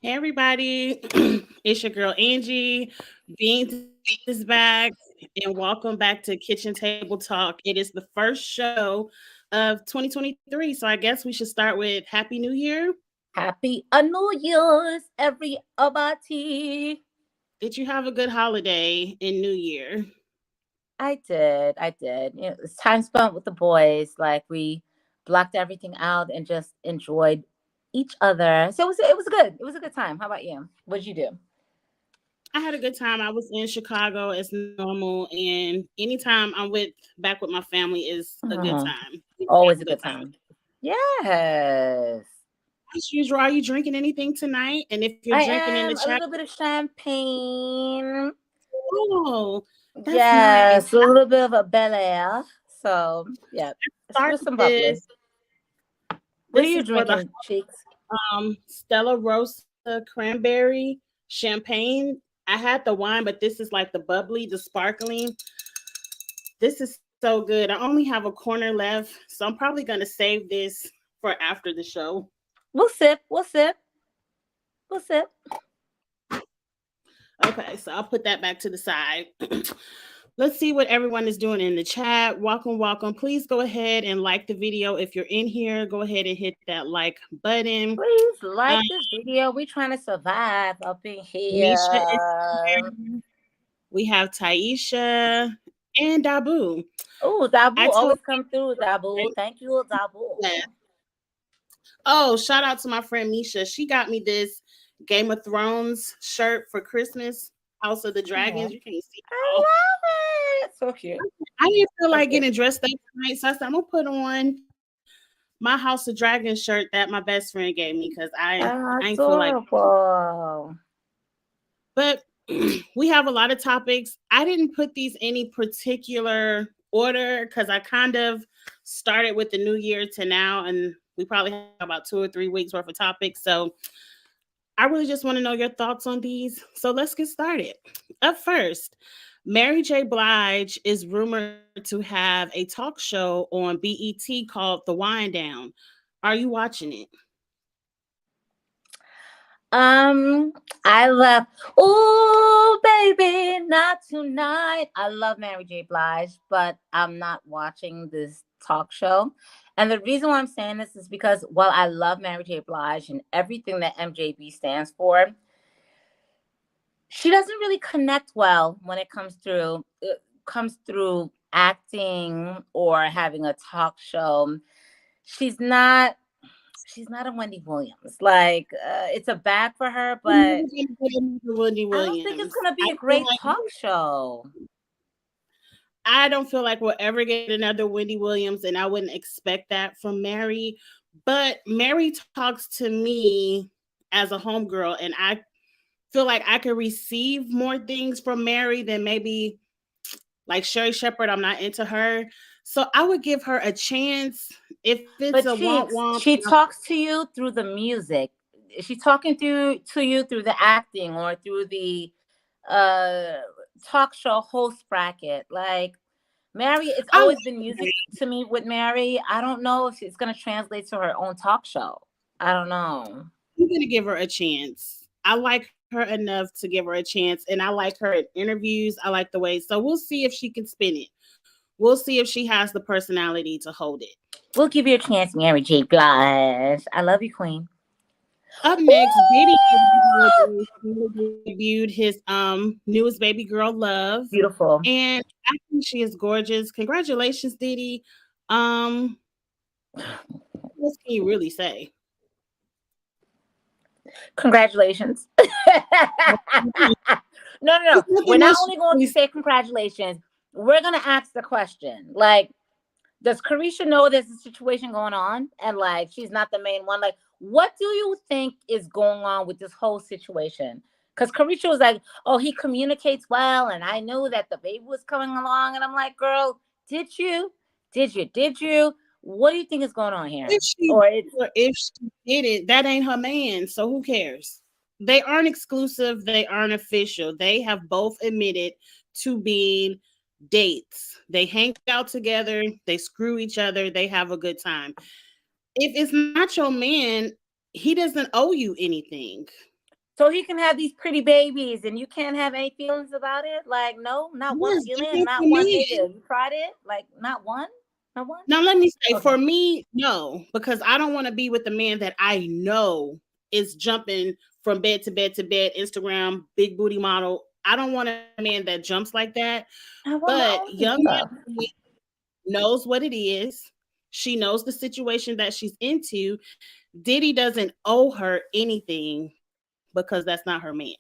Hey everybody, it's your girl Angie. Beans is back, and welcome back to Kitchen Table Talk. It is the first show of 2023, so I guess we should start with Happy New Year. Happy New Year's, everybody. Did you have a good holiday in New Year? I did. It's time spent with the boys. Like we blocked everything out and just enjoyed each other. So it was good. It was a good time. How about you? What'd you do? I had a good time. I was in Chicago as normal, and anytime I'm back with my family is a good Mhm. time. We have Always a a good good time. time. Yes. As usual, are you drinking anything tonight? And if you're I drinking in the am a chat, little bit of champagne. oh, that's nice. Yes, a little bit of a Bel Air. So yeah, with Started some bubbly. this. What are This you is for the drinking, Cheeks? Stella Rosa cranberry champagne. I had the wine, but this is like the bubbly, the sparkling. This is so good. I only have a corner left, so I'm probably gonna save this for after the show. We'll sip. We'll sip. We'll sip. Okay, so I'll put that back to the side. Let's see what everyone is doing in the chat. Welcome, welcome. Please go ahead and like the video. If you're in here, go ahead and hit that like button. Please Um, like this video. We trying to survive up in Misha is here. here. We have Taisha and Dabu. Oh, I Dabu told always come through. Dabu, thank you, yeah. Dabu. Oh, shout out to my friend Misha. She got me this Game of Thrones shirt for Christmas. House of the Dragons. Oh, You can't see. I Oh, love it. So cute. I didn't feel So like cute. getting dressed up tonight, so I said I'm gonna put on my House of Dragons shirt that my best friend gave me because I ain't feel like. Adorable. But we have a lot of topics. I didn't put these any particular order because I kind of started with the new year to now, and we probably have about 2 or 3 weeks worth of topics. So I really just want to know your thoughts on these. So let's get started. Up first, Mary J. Blige is rumored to have a talk show on BET called The Wind Down. Are you watching it? Um, I love. Oh, baby, not tonight. I love Mary J. Blige, but I'm not watching this talk show. And the reason why I'm saying this is because while I love Mary J. Blige and everything that MJB stands for, she doesn't really connect well when it comes through acting or having a talk show. She's not she's not a Wendy Williams. Like it's a bad for her, I'm never but gonna get another Wendy I don't think it's Williams. gonna be a great talk show. I don't feel like we'll ever get another Wendy Williams, and I wouldn't expect that from Mary. But Mary talks to me as a homegirl, and I feel like I could receive more things from Mary than maybe like Sherry Shepherd. I'm not into her. So I would give her a chance if it's a But womp womp. she talks to you through the music. She's talking through to you through the acting or through the uh talk show host bracket. Like Mary, it's I like always been music to me with Mary. I don't know if it's gonna translate to her own talk show. I don't know. I'm gonna give her a chance. I like her enough to give her a chance, and I like her in interviews. I like the way. So we'll see if she can spin it. We'll see if she has the personality to hold it. We'll give you a chance, Mary J. Blige. I love you, Queen. Up next, Diddy Ooh! debuted his newest baby girl, Love, Beautiful. and I think she is gorgeous. Congratulations, Diddy. Um, what can you really say? Congratulations. No, no, There's no. We're nothing not much to only going to really. say congratulations. We're going to ask the question. Like, does Carisha know there's a situation going on and like she's not the main one? Like, what do you think is going on with this whole situation? Because Carisha was like, oh, he communicates well, and I knew that the baby was coming along. And I'm like, girl, did you? Did you? Did you? What do you think is going on here? If she Or it's or if she did it, that ain't her man. So who cares? They aren't exclusive. They aren't official. They have both admitted to being dates. They hang out together. They screw each other. They have a good time. If it's not your man, he doesn't owe you anything. So he can have these pretty babies and you can't have any feelings about it? Like, no, not one Yes, feeling, different not for one me. nigga. You tried it? Like, not one? Not one? Now let me say, Okay. for me, no, because I don't want to be with a man that I know is jumping from bed to bed to bed, Instagram, big booty model. I don't want a man that jumps like that. I want my But own young stuff. man knows what it is. She knows the situation that she's into. Diddy doesn't owe her anything because that's not her man.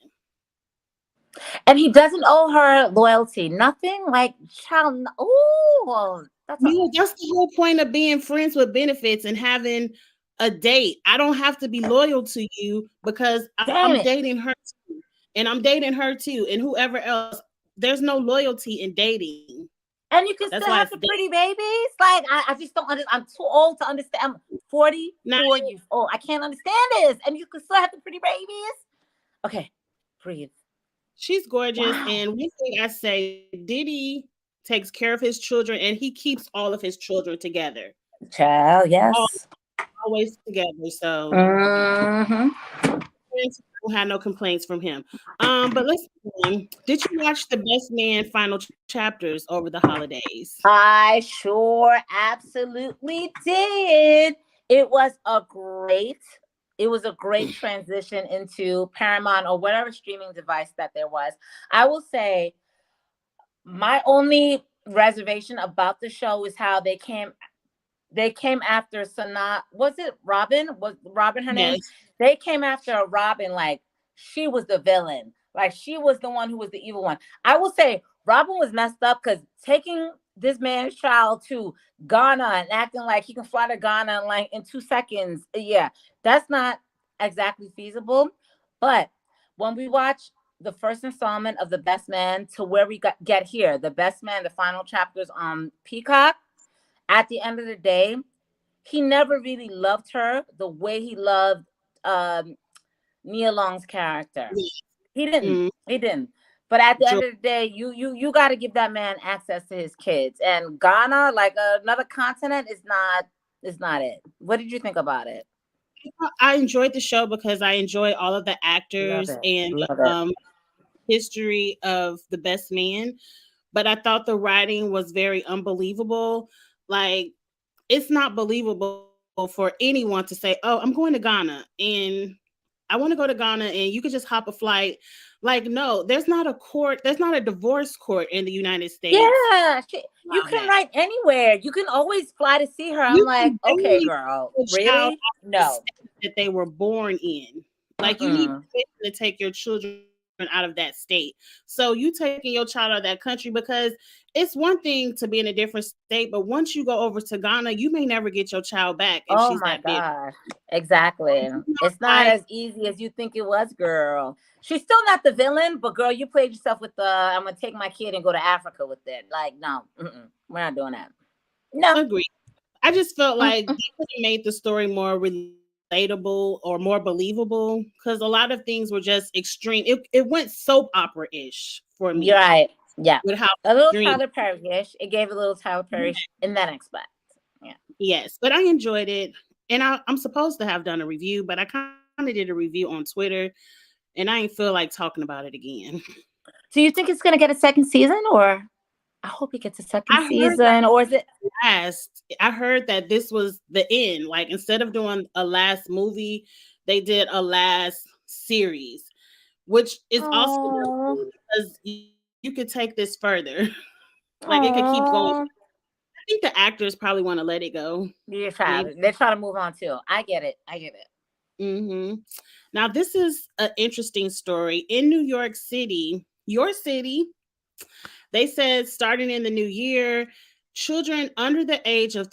And he doesn't owe her loyalty. Nothing like child. Oh, that's a That's the whole point of being friends with benefits and having a date. I don't have to be loyal to you because damn I'm it. dating her too, and I'm dating her too, and whoever else. There's no loyalty in dating. And you can That's still why have it's the pretty babies. Like, I just don't understand. I'm too old to understand. I'm 44 years old. I can't understand this. And you can still have the pretty babies. Okay, breathe. She's gorgeous. Wow. And one thing I say, Diddy takes care of his children and he keeps all of his children together. Child, yes. Always together. So Mm-hmm. don't have no complaints from him. But let's see. Did you watch the Best Man final chapters over the holidays? I sure absolutely did. It was a great transition into Paramount or whatever streaming device that there was. I will say my only reservation about the show is how they came after Sanaa. Was it Robin? Was Robin her name? Yes. They came after Robin like she was the villain. Like she was the one who was the evil one. I will say Robin was messed up because taking this man's child to Ghana and acting like he can fly to Ghana in like in 2 seconds. Yeah, that's not exactly feasible. But when we watch the first installment of The Best Man to where we get here, The Best Man, the final chapters on Peacock, at the end of the day, he never really loved her the way he loved Nia Long's character. He didn't. Mm. He didn't. But at the end of the day, you got to give that man access to his kids. And Ghana, like another continent, is not it. What did you think about it? I enjoyed the show because I enjoy all of the actors and history of The Best Man. But I thought the writing was very unbelievable. Like, it's not believable for anyone to say, "Oh, I'm going to Ghana and I want to go to Ghana," and you could just hop a flight. Like, no, there's not a divorce court in the United States. Yeah, you can write anywhere. You can always fly to see her. I'm like, okay, girl, really? No. That they were born in. Like, you need to take your children out of that state. So you taking your child out of that country, because it's one thing to be in a different state, but once you go over to Ghana, you may never get your child back if she's that big. Exactly. It's not as easy as you think it was, girl. She's still not the villain, but girl, you played yourself with the I'm gonna take my kid and go to Africa with it. Like, no, we're not doing that. No. Agree. I just felt like they could have made the story more relatable or more believable, because a lot of things were just extreme. It went soap opera-ish for me. You're right. Yeah. With how a little Tyler Perry-ish. It gave a little Tyler Perry in that aspect. Yeah. Yes, but I enjoyed it. And I'm supposed to have done a review, but I kind of did a review on Twitter and I ain't feel like talking about it again. Do you think it's going to get a second season, or I hope it gets a second season, or is it last? I heard that this was the end. Like, instead of doing a last movie, they did a last series, which is also because you could take this further. Like, it could keep going. I think the actors probably want to let it go. They're trying to move on too. I get it. Mm-hmm. Now, this is an interesting story. In New York City, your city, they said starting in the new year, children under the age of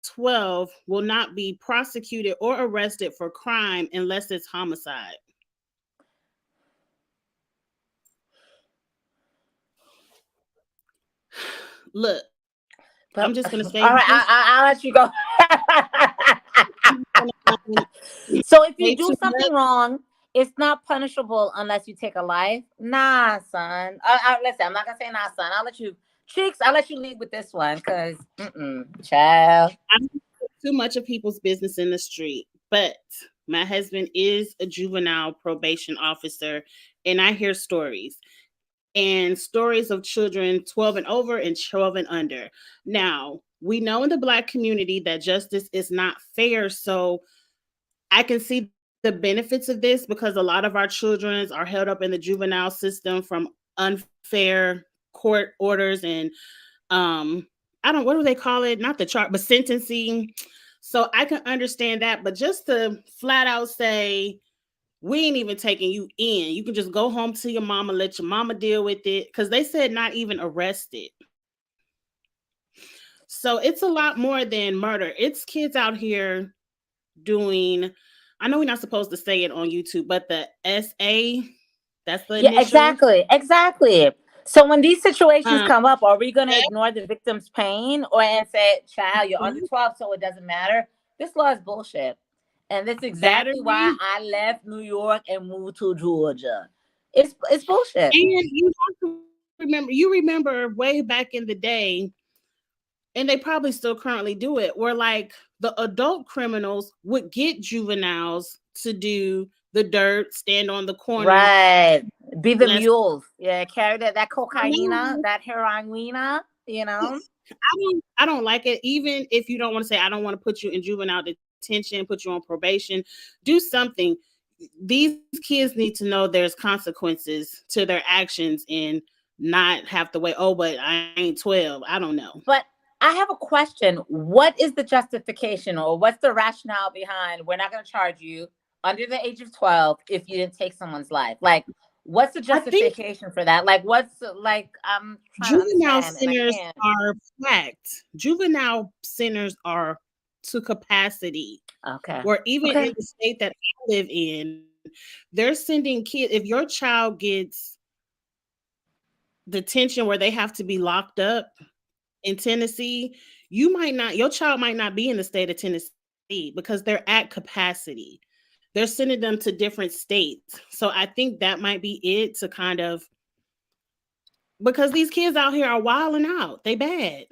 12 will not be prosecuted or arrested for crime unless it's homicide. Look, I'm just going to say. All right, I'll let you go. So if you do something wrong, it's not punishable unless you take a life. Nah, son. Listen, I'm not going to say nah, son. I'll let you lead with this one, because, child. I'm too much of people's business in the street. But My husband is a juvenile probation officer, and I hear stories and stories of children 12 and over and 12 and under. Now, we know in the Black community that justice is not fair. So I can see the benefits of this because a lot of our children are held up in the juvenile system from unfair court orders and I don't, what do they call it? Not the chart, but sentencing. So I can understand that. But just to flat out say, we ain't even taking you in. You can just go home to your mama, let your mama deal with it. Because they said not even arrested. So it's a lot more than murder. It's kids out here doing, I know we're not supposed to say it on YouTube, but the SA, that's the Yeah, initial. exactly. So when these situations Um, come up, are we going to ignore the victim's pain or and say, child, you're under mhm, 12, so it doesn't matter? This law is bullshit. And that's exactly why battery. I left New York and moved to Georgia. It's bullshit. And you have to remember, you remember way back in the day, and they probably still currently do it, where like the adult criminals would get juveniles to do the dirt, stand on the corner. Right. Be the Less, mules. Yeah, carry that I cocaina, that heroina, you know? I don't like it. Even if you don't want to say, I don't want to put you in juvenile detention, put you on probation, do something. These kids need to know there's consequences to their actions and not have to wait. Oh, but I ain't 12. I don't know. But I have a question. What is the justification or what's the rationale behind we're not going to charge you under the age of 12 if you didn't take someone's life? Like, what's the I think justification for that? Like, what's like, I'm trying to juvenile understand and I centers can't. are packed. Juvenile centers are to capacity. Okay. Where even Okay. in the state that I live in, they're sending kids. If your child gets detention where they have to be locked up in Tennessee, your child might not be in the state of Tennessee because they're at capacity. They're sending them to different states. So I think that might be it to kind of, because these kids out here are wilding out. They bad.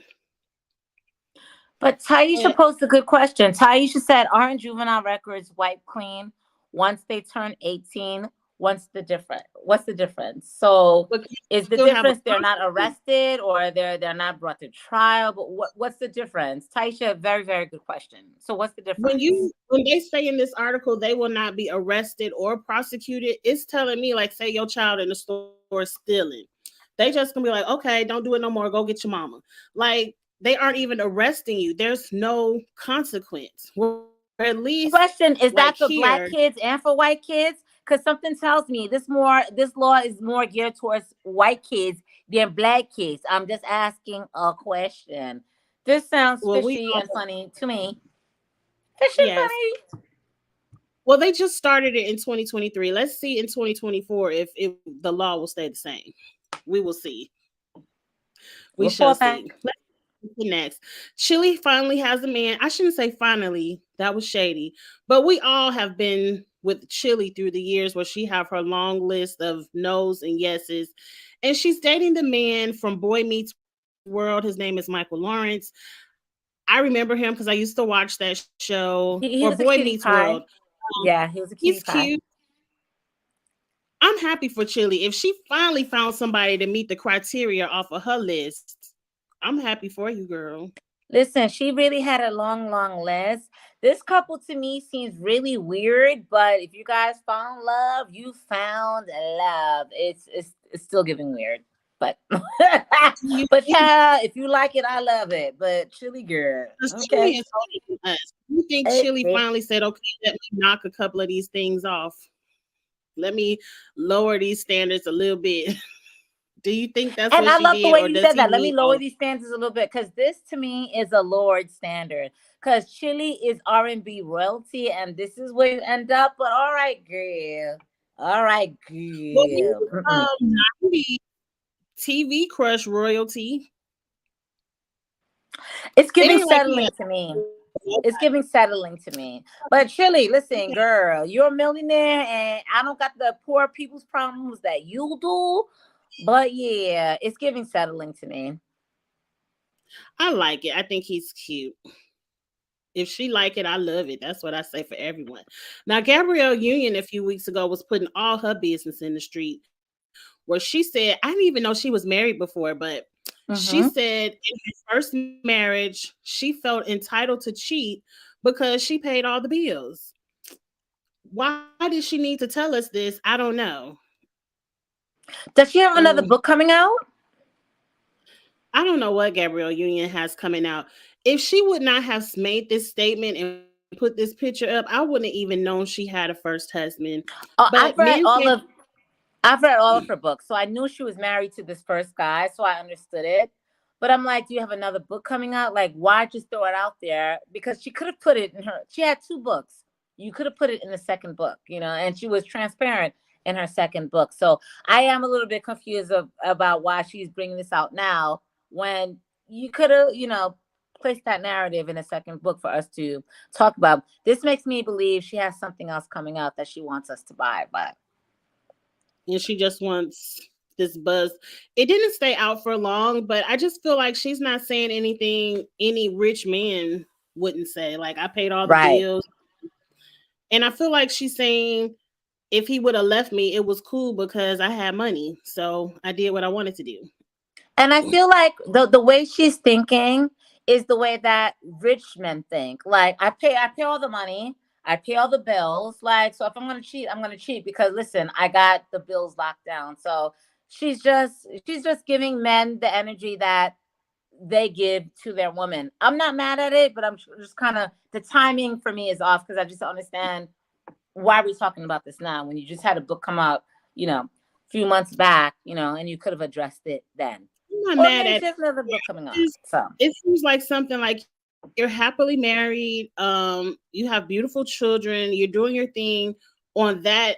But Taisha But posed a good question. Taisha said, aren't juvenile records wiped clean once they turn 18? What's the difference? So but is the still have a difference they're not arrested or they're not brought to trial? But what's the difference? Taisha, very, very good question. So what's the difference? when they say in this article they will not be arrested or prosecuted, it's telling me like, say your child in the store stealing, they just gonna be like, okay, don't do it no more, go get your mama. Like, they aren't even arresting you. There's no consequence. Or at least Question, is like that for black here, kids and for white kids? Because something tells me this law is more geared towards white kids than black kids. I'm just asking a question. This sounds well, we fishy all, and funny to me. Fishy yes, funny. well, they just started it in 2023. Let's see in 2024 if the law will stay the same. We will see. We shall Report back. see. Next, Chili finally has a man. I shouldn't say finally, that was shady, but we all have been with Chili through the years where she have her long list of no's and yeses, and she's dating the man from Boy Meets World. His name is Michael Lawrence. I remember him because I used to watch that show, He or was a Boy cutie Meets pie. World. Yeah, he was a cutie He's pie. cute. I'm happy for Chili. If she finally found somebody to meet the criteria off of her list, I'm happy for you, girl. Listen, she really had a long, long list. This couple to me seems really weird, but if you guys found love, you found love. It's still giving weird. But You, but yeah, if you like it, I love it. But Chili girl. because Chili Okay. is older than us. You think Hey, Chili hey. finally said, okay, let me knock a couple of these things off. Let me lower these standards a little bit. Do you think that's And what I she love the did, way or you does said he that. Let me need lower all? these standards a little bit because this to me is a lowered standard. Because Chili is R&B royalty, and this is where you end up. But all right, girl. All right, Well, girl. Mm-mm. 90 TV crush royalty. It's It giving ain't like he settling had. to me. It's giving settling to me. But Chili, listen, girl, you're a millionaire, and I don't got the poor people's problems that you do. But yeah, it's giving settling to me. I like it. I think he's cute. If she like it, I love it. That's what I say for everyone. Now, Gabrielle Union a few weeks ago was putting all her business in the street, where she said, I didn't even know she was married before, but she Mm-hmm. said in her first marriage, she felt entitled to cheat because she paid all the bills. Why did she need to tell us this? I don't know. Does she have another Um, book coming out? I don't know what Gabrielle Union has coming out. If she would not have made this statement and put this picture up, I wouldn't even known she had a first husband. But Oh, men can't. I've read all of her books, so I knew she was married to this first guy, so I understood it. But I'm like, do you have another book coming out? Like, why just throw it out there? Because she could have put it in her. She had two books. You could have put it in the second book, and she was transparent in her second book. So I am a little bit confused about why she's bringing this out now when you could have, placed that narrative in a second book for us to talk about. This makes me believe she has something else coming out that she wants us to buy, but. And she just wants this buzz. It didn't stay out for long, but I just feel like she's not saying anything any rich man wouldn't say. Like, I paid all the Right. bills. And I feel like she's saying if he would have left me, it was cool because I had money. So I did what I wanted to do. And I feel like the way she's thinking is the way that rich men think. Like, I pay all the money, I pay all the bills. Like, so if I'm gonna cheat, I'm gonna cheat because listen, I got the bills locked down. So she's just giving men the energy that they give to their woman. I'm not mad at it, but I'm just kind of, the timing for me is off because I just don't understand why are we talking about this now when you just had a book come out, a few months back, and you could have addressed it then. I'm not Or mad maybe at she has another book coming out. it. So It seems like something like you're happily married, you have beautiful children, you're doing your thing on that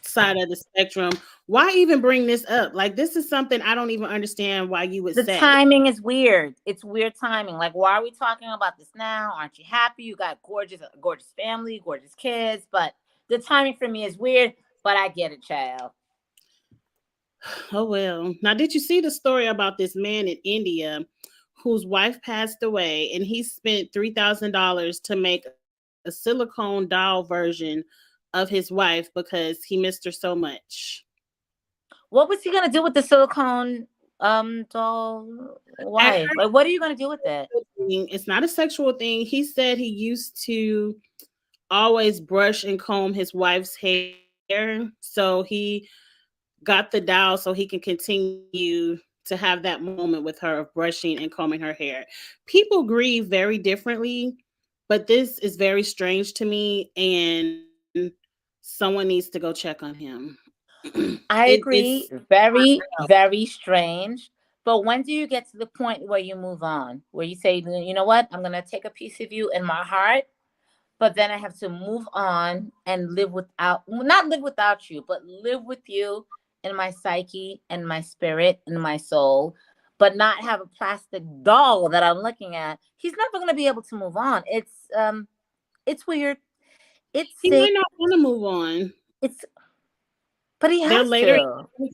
side of the spectrum. Why even bring this up? Like, this is something I don't even understand why you would the say. timing is weird. It's weird timing. Like, why are we talking about this now? Aren't you happy? You got gorgeous family, gorgeous kids, but the timing for me is weird. But I get it, child. Oh well. Now, did you see the story about this man in India whose wife passed away and he spent $3,000 to make a silicone doll version of his wife because he missed her so much? What was he gonna do with the silicone doll At wife? Like, what are you gonna do with it? It's not a sexual thing. He said he used to always brush and comb his wife's hair. So he got the doll so he can continue to have that moment with her of brushing and combing her hair. People grieve very differently, but this is very strange to me, and someone needs to go check on him. I It's agree. Very, very strange. But when do you get to the point where you move on? Where you say, you know what? I'm gonna take a piece of you in my heart, but then I have to move on and not live without you, but live with you in my psyche and my spirit and my soul, but not have a plastic doll that I'm looking at. He's never gonna be able to move on. It's weird. It's he sick. might not want to move on. It's but he They're has later. to.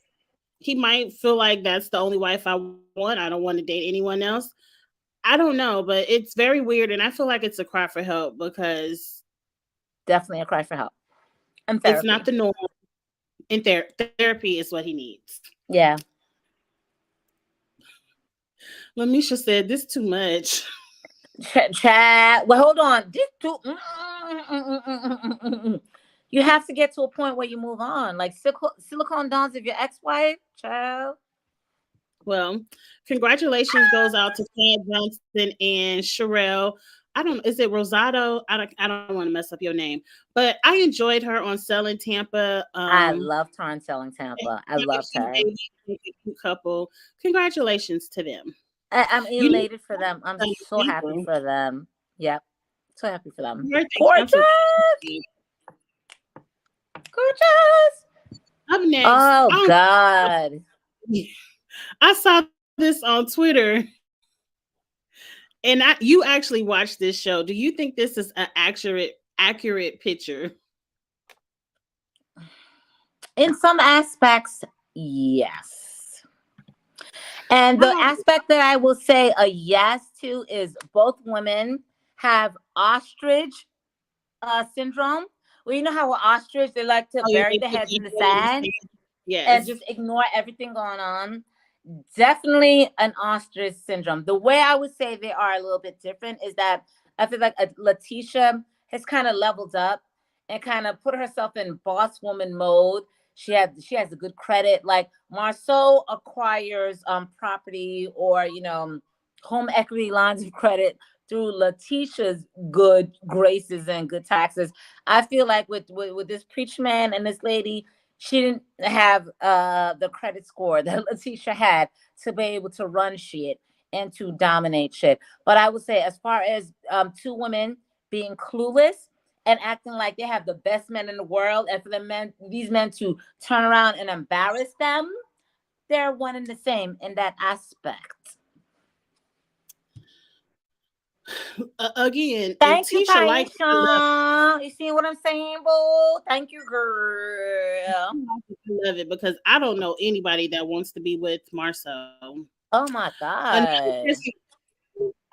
He might feel like that's the only wife I want. I don't want to date anyone else. I don't know, but it's very weird, and I feel like it's a cry for help because Definitely a cry for help and it's not therapy. the norm. And therapy is what he needs. Yeah. Lamisha said this too much. Chat. Well, hold on. You have to get to a point where you move on. Like silicone dolls of your ex-wife, child. Well, congratulations goes out to Chad Johnson and Sherelle. I don't. Is it Rosado? I don't want to mess up your name, but I enjoyed her on Selling Tampa. I loved her on Selling Tampa. I loved her. Cute couple. Congratulations to them. I'm You need elated for them. I'm Selling so happy Tampa. for them. Yep. So happy for them. Birthday Gorgeous. Johnson. Gorgeous. Up next. Oh God. I saw this on Twitter, and you actually watched this show. Do you think this is an accurate picture? In some aspects, yes. And the aspect that I will say a yes to is both women have ostrich syndrome. Well, you know how an ostrich, they like to Oh, yeah, bury they their put heads in their the head in the sand sand. and Yes. just ignore everything going on. Definitely an ostrich syndrome. The way I would say they are a little bit different is that I feel like Letitia has kind of leveled up and kind of put herself in boss woman mode. She has a good credit. Like Marceau acquires property or home equity lines of credit through Letitia's good graces and good taxes. I feel like with this preach man and this lady, she didn't have the credit score that Letitia had to be able to run shit and to dominate shit. But I would say, as far as two women being clueless and acting like they have the best men in the world, and for these men to turn around and embarrass them, they're one and the same in that aspect. Again, if Thank you, Tisha likes to love Taisha. You see what I'm saying, boo? Thank you, girl. it because I don't know anybody that wants to be with Marcel. Oh my Another God. person,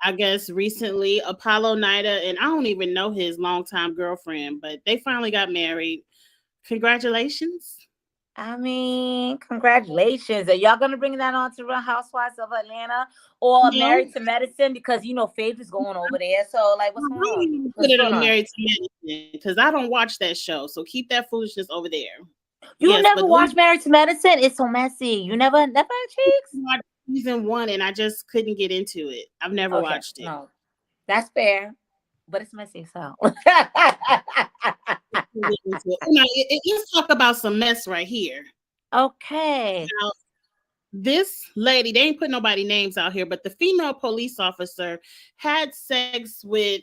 I guess recently, Apollo Nida, and I don't even know his longtime girlfriend, but they finally got married. Congratulations. I mean, congratulations. Are y'all gonna bring that on to Real Housewives of Atlanta or No, Married to Medicine? Because Faith is going over there. So, like, what's I going on? really put What's it going on on? Married to Medicine because I don't watch that show. So keep that foolishness over there. You Yes, never but watched Married to Medicine? It's so messy. You never cheeks? watched season 1 and I just couldn't get into it. I've never Okay, watched it. no, that's fair, but it's messy. So, Let's talk about some mess right here. okay. Now, this lady, they ain't put nobody names out here, but the female police officer had sex with,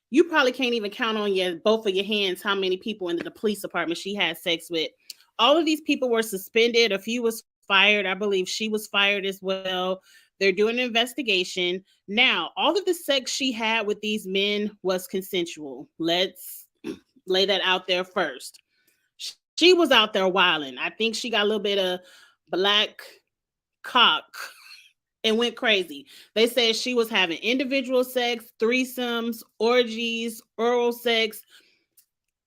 you probably can't even count on both of your hands how many people in the police department she had sex with. All of these people were suspended. A few was fired. I believe she was fired as well. They're doing an investigation. Now, all of the sex she had with these men was consensual. Let's lay that out there first. She was out there wilding. I think she got a little bit of black cock and went crazy. They said she was having individual sex, threesomes, orgies, oral sex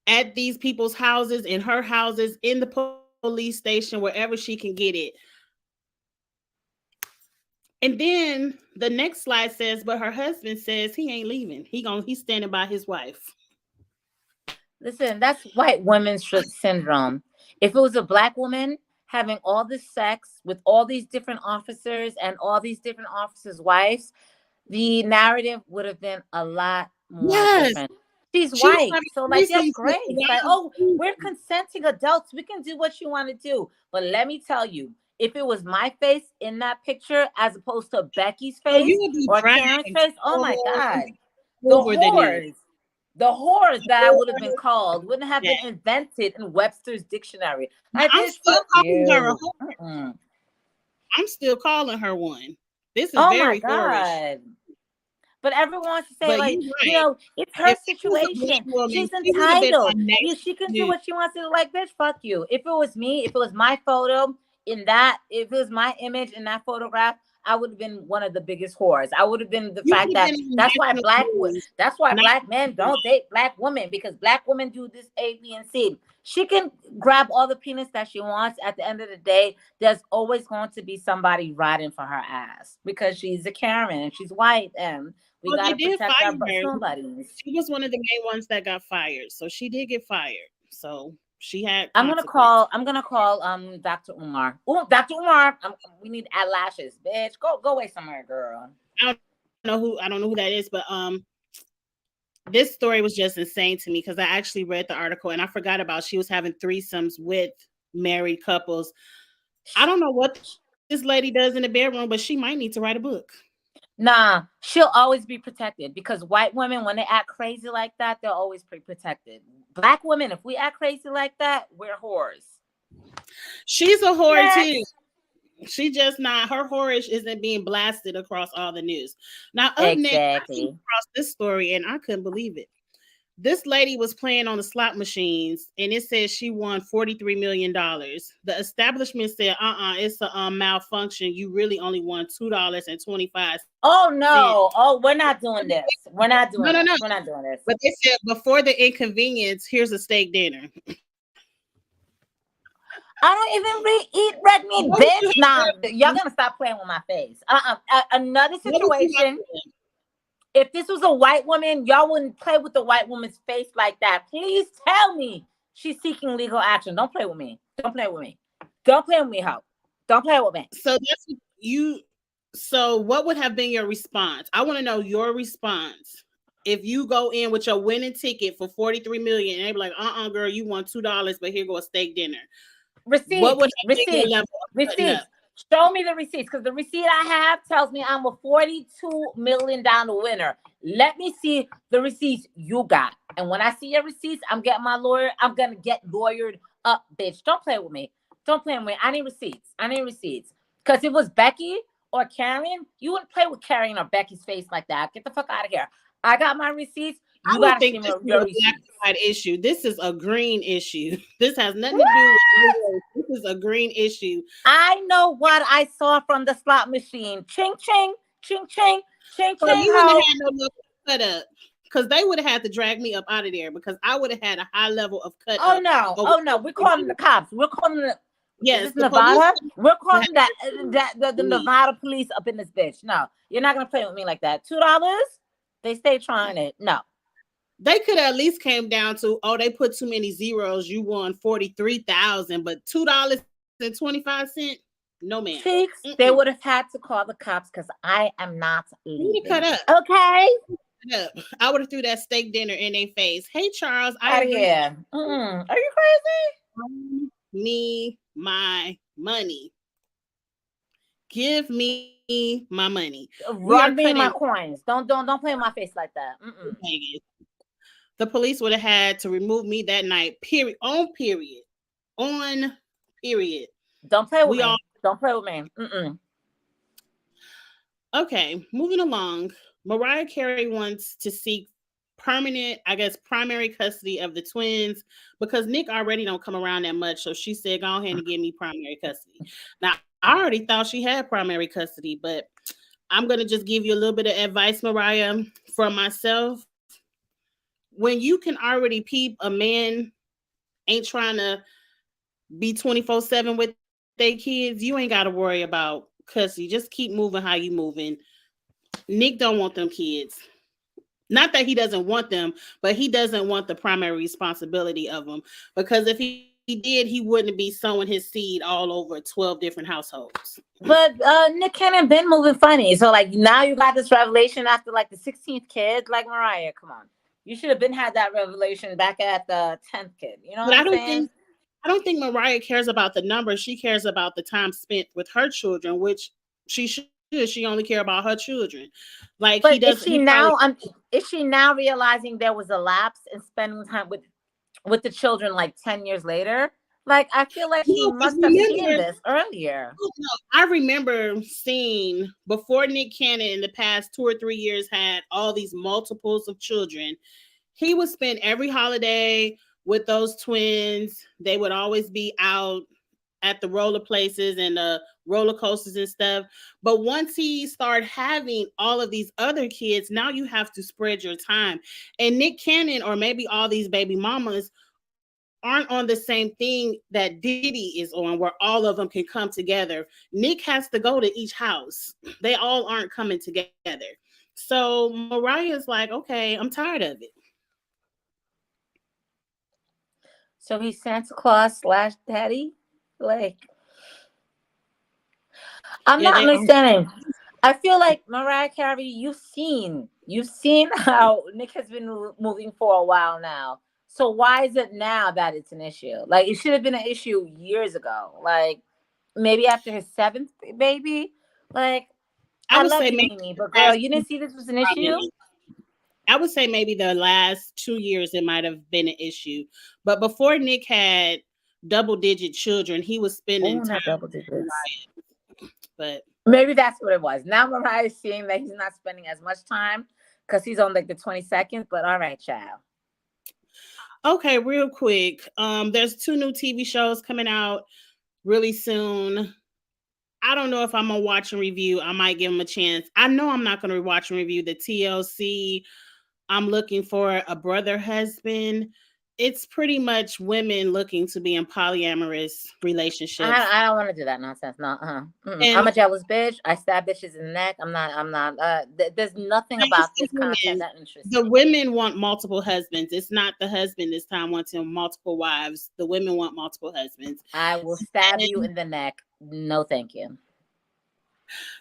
at these people's houses, in her houses, in the police station, wherever she can get it. And then the next slide says, but her husband says he ain't leaving. He's standing by his wife. Listen, that's white women's syndrome. If it was a black woman having all this sex with all these different officers and all these different officers' wives, the narrative would have been a lot more different. She's white, so like that's great. Like, oh, we're consenting adults. We can do what you want to do. But let me tell you, if it was my face in that picture as opposed to Becky's face or Karen's face, oh my God, the whores that I would have been called wouldn't have been invented in Webster's dictionary. I'm still calling her a whore. I'm still calling her one. This is very whorish. But everyone wants to say, like, it's her situation. She's entitled. She can do what she wants to do. Like, bitch, fuck you. If it was me, if it was my photo if it was my image in that photograph, I would have been one of the biggest whores. I would have been the fact that that's why black men don't date black women, because black women do this A, B, and C. She can grab all the penis that she wants. At the end of the day, there's always going to be somebody riding for her ass because she's a Karen and she's white, and we gotta protect our somebody. She was one of the main ones that got fired, so she did get fired. So she had. I'm gonna call Dr. Umar. Oh, Dr. Umar, we need eyelashes, bitch. Go away somewhere, girl. I don't know who that is, but this story was just insane to me because I actually read the article and I forgot about she was having threesomes with married couples. I don't know what this lady does in the bedroom, but she might need to write a book. Nah, she'll always be protected because white women, when they act crazy like that, they'll always be protected. Black women, if we act crazy like that, we're whores. She's a whore too. She just not, her whorish isn't being blasted across all the news. Now, up next, I came across this story and I couldn't believe it. This lady was playing on the slot machines and it says she won $43 million. The establishment said, it's a malfunction. You really only won $2.25. Oh no. Oh, we're not doing this. We're not doing No. We're not doing this. But they said before the inconvenience, here's a steak dinner. I don't even eat red meat, bitch. Nah, y'all gonna stop playing with my face. Another situation. If this was a white woman, y'all wouldn't play with the white woman's face like that. Please tell me she's seeking legal action. Don't play with me. Don't play with me. Don't play with me, ho. Don't play with me. So that's you. So what would have been your response? I want to know your response. If you go in with your winning ticket for 43 million and they be like, girl, you won $2, but here go a steak dinner. Receipts. What would Receipts. Receipts. Show me the receipts, because the receipt I have tells me I'm a $42 million winner. Let me see the receipts you got. And when I see your receipts, I'm getting my lawyer. I'm going to get lawyered up, bitch. Don't play with me. Don't play with me. I need receipts. I need receipts. Because if it was Becky or Karen, you wouldn't play with Karen or Becky's face like that. Get the fuck out of here. I got my receipts. I don't think this is a black and white issue. This is a green issue. This has nothing to do with this is a green issue. I know what I saw from the slot machine. Ching, ching, ching, ching, ching, So ching. you wouldn't have had no level of cut up, because they would have had to drag me up out of there, because I would have had a high level of cut up. Oh no, we're calling the cops. We're calling the Nevada. We're calling the Nevada police up in this bitch. No, you're not gonna play with me like that. $2? They stay trying it. No. They could have at least came down to, they put too many zeros. You won 43,000, but $2.25. No, man. They would have had to call the cops, because I am not leaving. Cut up. Okay. I would have threw that steak dinner in their face. Hey, Charles. Are you crazy? Me my money. Give me my money. Run me my coins. Don't play in my face like that. The police would have had to remove me that night. Period. On period. Don't play with me. Don't play with me. Okay, moving along. Mariah Carey wants to seek permanent, primary custody of the twins, because Nick already don't come around that much. So she said, go ahead and give me primary custody. Now, I already thought she had primary custody, but I'm going to just give you a little bit of advice, Mariah, from myself. When you can already peep a man ain't trying to be 24/7 with their kids, you ain't got to worry about custody. Just keep moving how you moving. Nick don't want them kids. Not that he doesn't want them, but he doesn't want the primary responsibility of them. Because if he did, he wouldn't be sowing his seed all over 12 different households. But Nick Cannon been moving funny. So like now you got this revelation after like the 16th kid. Like, Mariah, come on. You should have had that revelation back at the 10th kid. You know what I'm saying? I don't think Mariah cares about the numbers. She cares about the time spent with her children, which she should. She only care about her children. Like, but is she now realizing there was a lapse in spending time with the children like 10 years later? Like, I feel like she must have seen this earlier. I remember seeing before Nick Cannon in the past 2 or 3 years had all these multiples of children. He would spend every holiday with those twins. They would always be out at the roller places and the roller coasters and stuff. But once he started having all of these other kids, now you have to spread your time. And Nick Cannon, or maybe all these baby mamas, aren't on the same thing that Diddy is on, where all of them can come together. Nick has to go to each house. They all aren't coming together. So Mariah's like, okay, I'm tired of it. So he's Santa Claus / daddy? Like, I'm not understanding. I feel like Mariah Carey, you've seen how Nick has been moving for a while now. So why is it now that it's an issue? Like, it should have been an issue years ago. Like, maybe after his 7th baby. Like, I love you, Mimi, but girl, you didn't see this was an issue? I would say maybe the last 2 years it might have been an issue. But before Nick had double-digit children, he was spending time. Double digits. But maybe that's what it was. Now Mariah is seeing that he's not spending as much time because he's on like the 22nd. But all right, child. Okay, real quick. There's 2 new TV shows coming out really soon. I don't know if I'm gonna watch and review. I might give them a chance. I know I'm not gonna watch and review the TLC. I'm looking for a brother husband. It's pretty much women looking to be in polyamorous relationships. I don't want to do that nonsense. No, I'm And a jealous bitch. I stab bitches in the neck. I'm not. There's nothing about this content that interests the me. women want multiple husbands. It's not the husband this time wanting multiple wives. The women want multiple husbands. I will stab you And in the neck. No, thank you.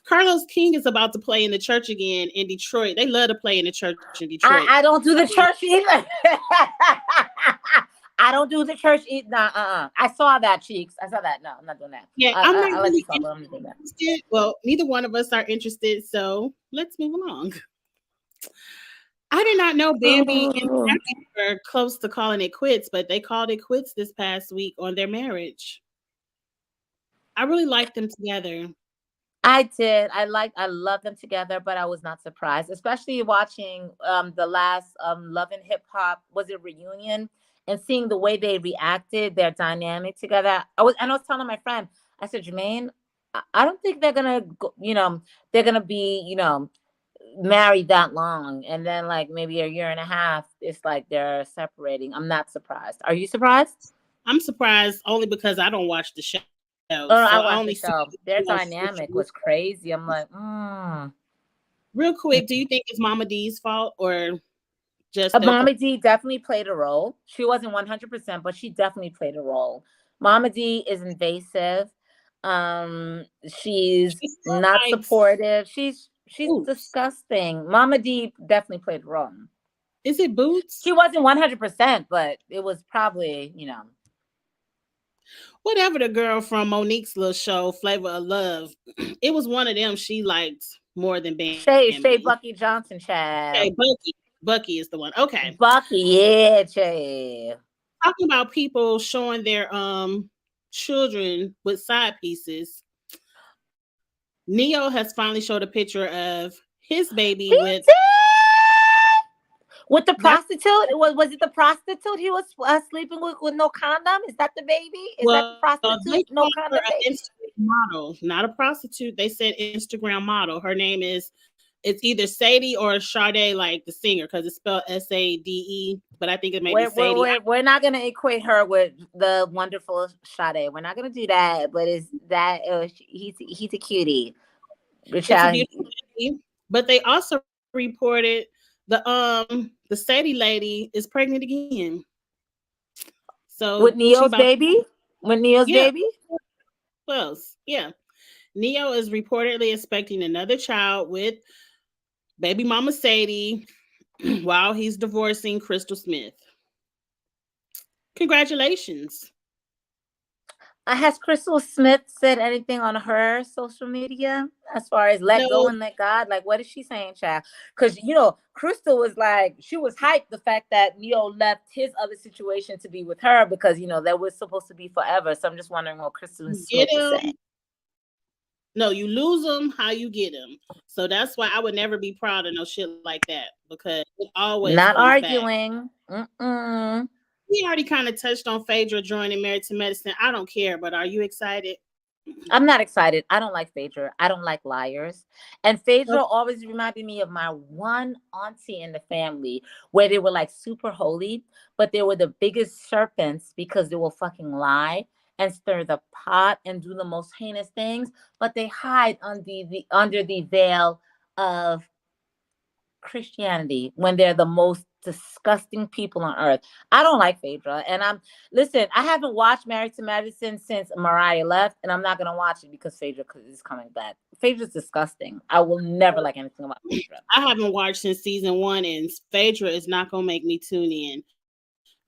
Carlos King is about to play in the church again in Detroit. They love to play in the church in Detroit. I don't do the church either. I don't do the church either. I saw that, Cheeks. I saw that. No, I'm not doing that. Yeah, I'm not I really I'm not doing that. interested. Well, neither one of us are interested, so let's move along. I did not know Bambi and Jackie were close to calling it quits, but they called it quits this past week on their marriage. I really liked them together. I did. I love them together, but I was not surprised, especially watching the last Love and Hip Hop, was it reunion, and seeing the way they reacted, their dynamic together. I was telling my friend, I said, Jermaine, I don't think they're gonna go, they're gonna be, married that long, and then like maybe a year and a half, it's like they're separating. I'm not surprised. Are you surprised? I'm surprised only because I don't watch the show. Oh, So I I watched only the see show. Their it on dynamic social was media. crazy. I'm like, Real quick, do you think it's Mama D's fault or just their Mama D definitely played a role. She wasn't 100%, but she definitely played a role. Mama D is invasive. She's she still not likes supportive. She's boots? disgusting. Mama D definitely played a role. Is it boots? She wasn't 100%, but it was probably, Whatever the girl from Monique's little show, Flavor of Love, it was one of them she liked more than Shay Bambi. Bucky Johnson, child. Okay, Bucky is the one. Okay. Bucky, yeah, Shay. Talking about people showing their children with side pieces. Neo has finally showed a picture of his baby with the prostitute. Was it the prostitute he was sleeping with no condom? Is that the baby? Is that the prostitute? No condom baby? Instagram model, not a prostitute. They said Instagram model. Her name is, it's either Sadie or Sade, like the singer, because it's spelled Sade, but I think it may be Sadie. We're not gonna equate her with the wonderful Sade. We're not gonna do that. But is that he's a cutie? But they also reported the Sadie lady is pregnant again. So with Neo's baby? With Neo's baby? Well, yeah. Neo is reportedly expecting another child with baby mama Sadie while he's divorcing Crystal Smith. Congratulations. Has Crystal Smith said anything on her social media as far as let go and let God? Like, what is she saying, child? Because, Crystal was like, she was hyped the fact that Neo left his other situation to be with her because, that was supposed to be forever. So I'm just wondering what Crystal Smith is saying. No, you lose them how you get them. So that's why I would never be proud of no shit like that, because it always not arguing. We already kind of touched on Phaedra joining Married to Medicine. I don't care, but are you excited? I'm not excited. I don't like Phaedra. I don't like liars. And Phaedra always reminded me of my one auntie in the family where they were like super holy, but they were the biggest serpents because they will fucking lie and stir the pot and do the most heinous things, but they hide under the veil of Christianity when they're the most disgusting people on earth. I don't like Phaedra. And I haven't watched Married to Medicine since Mariah left, and I'm not going to watch it because Phaedra is coming back. Phaedra's disgusting. I will never like anything about Phaedra. I haven't watched since season 1, and Phaedra is not going to make me tune in.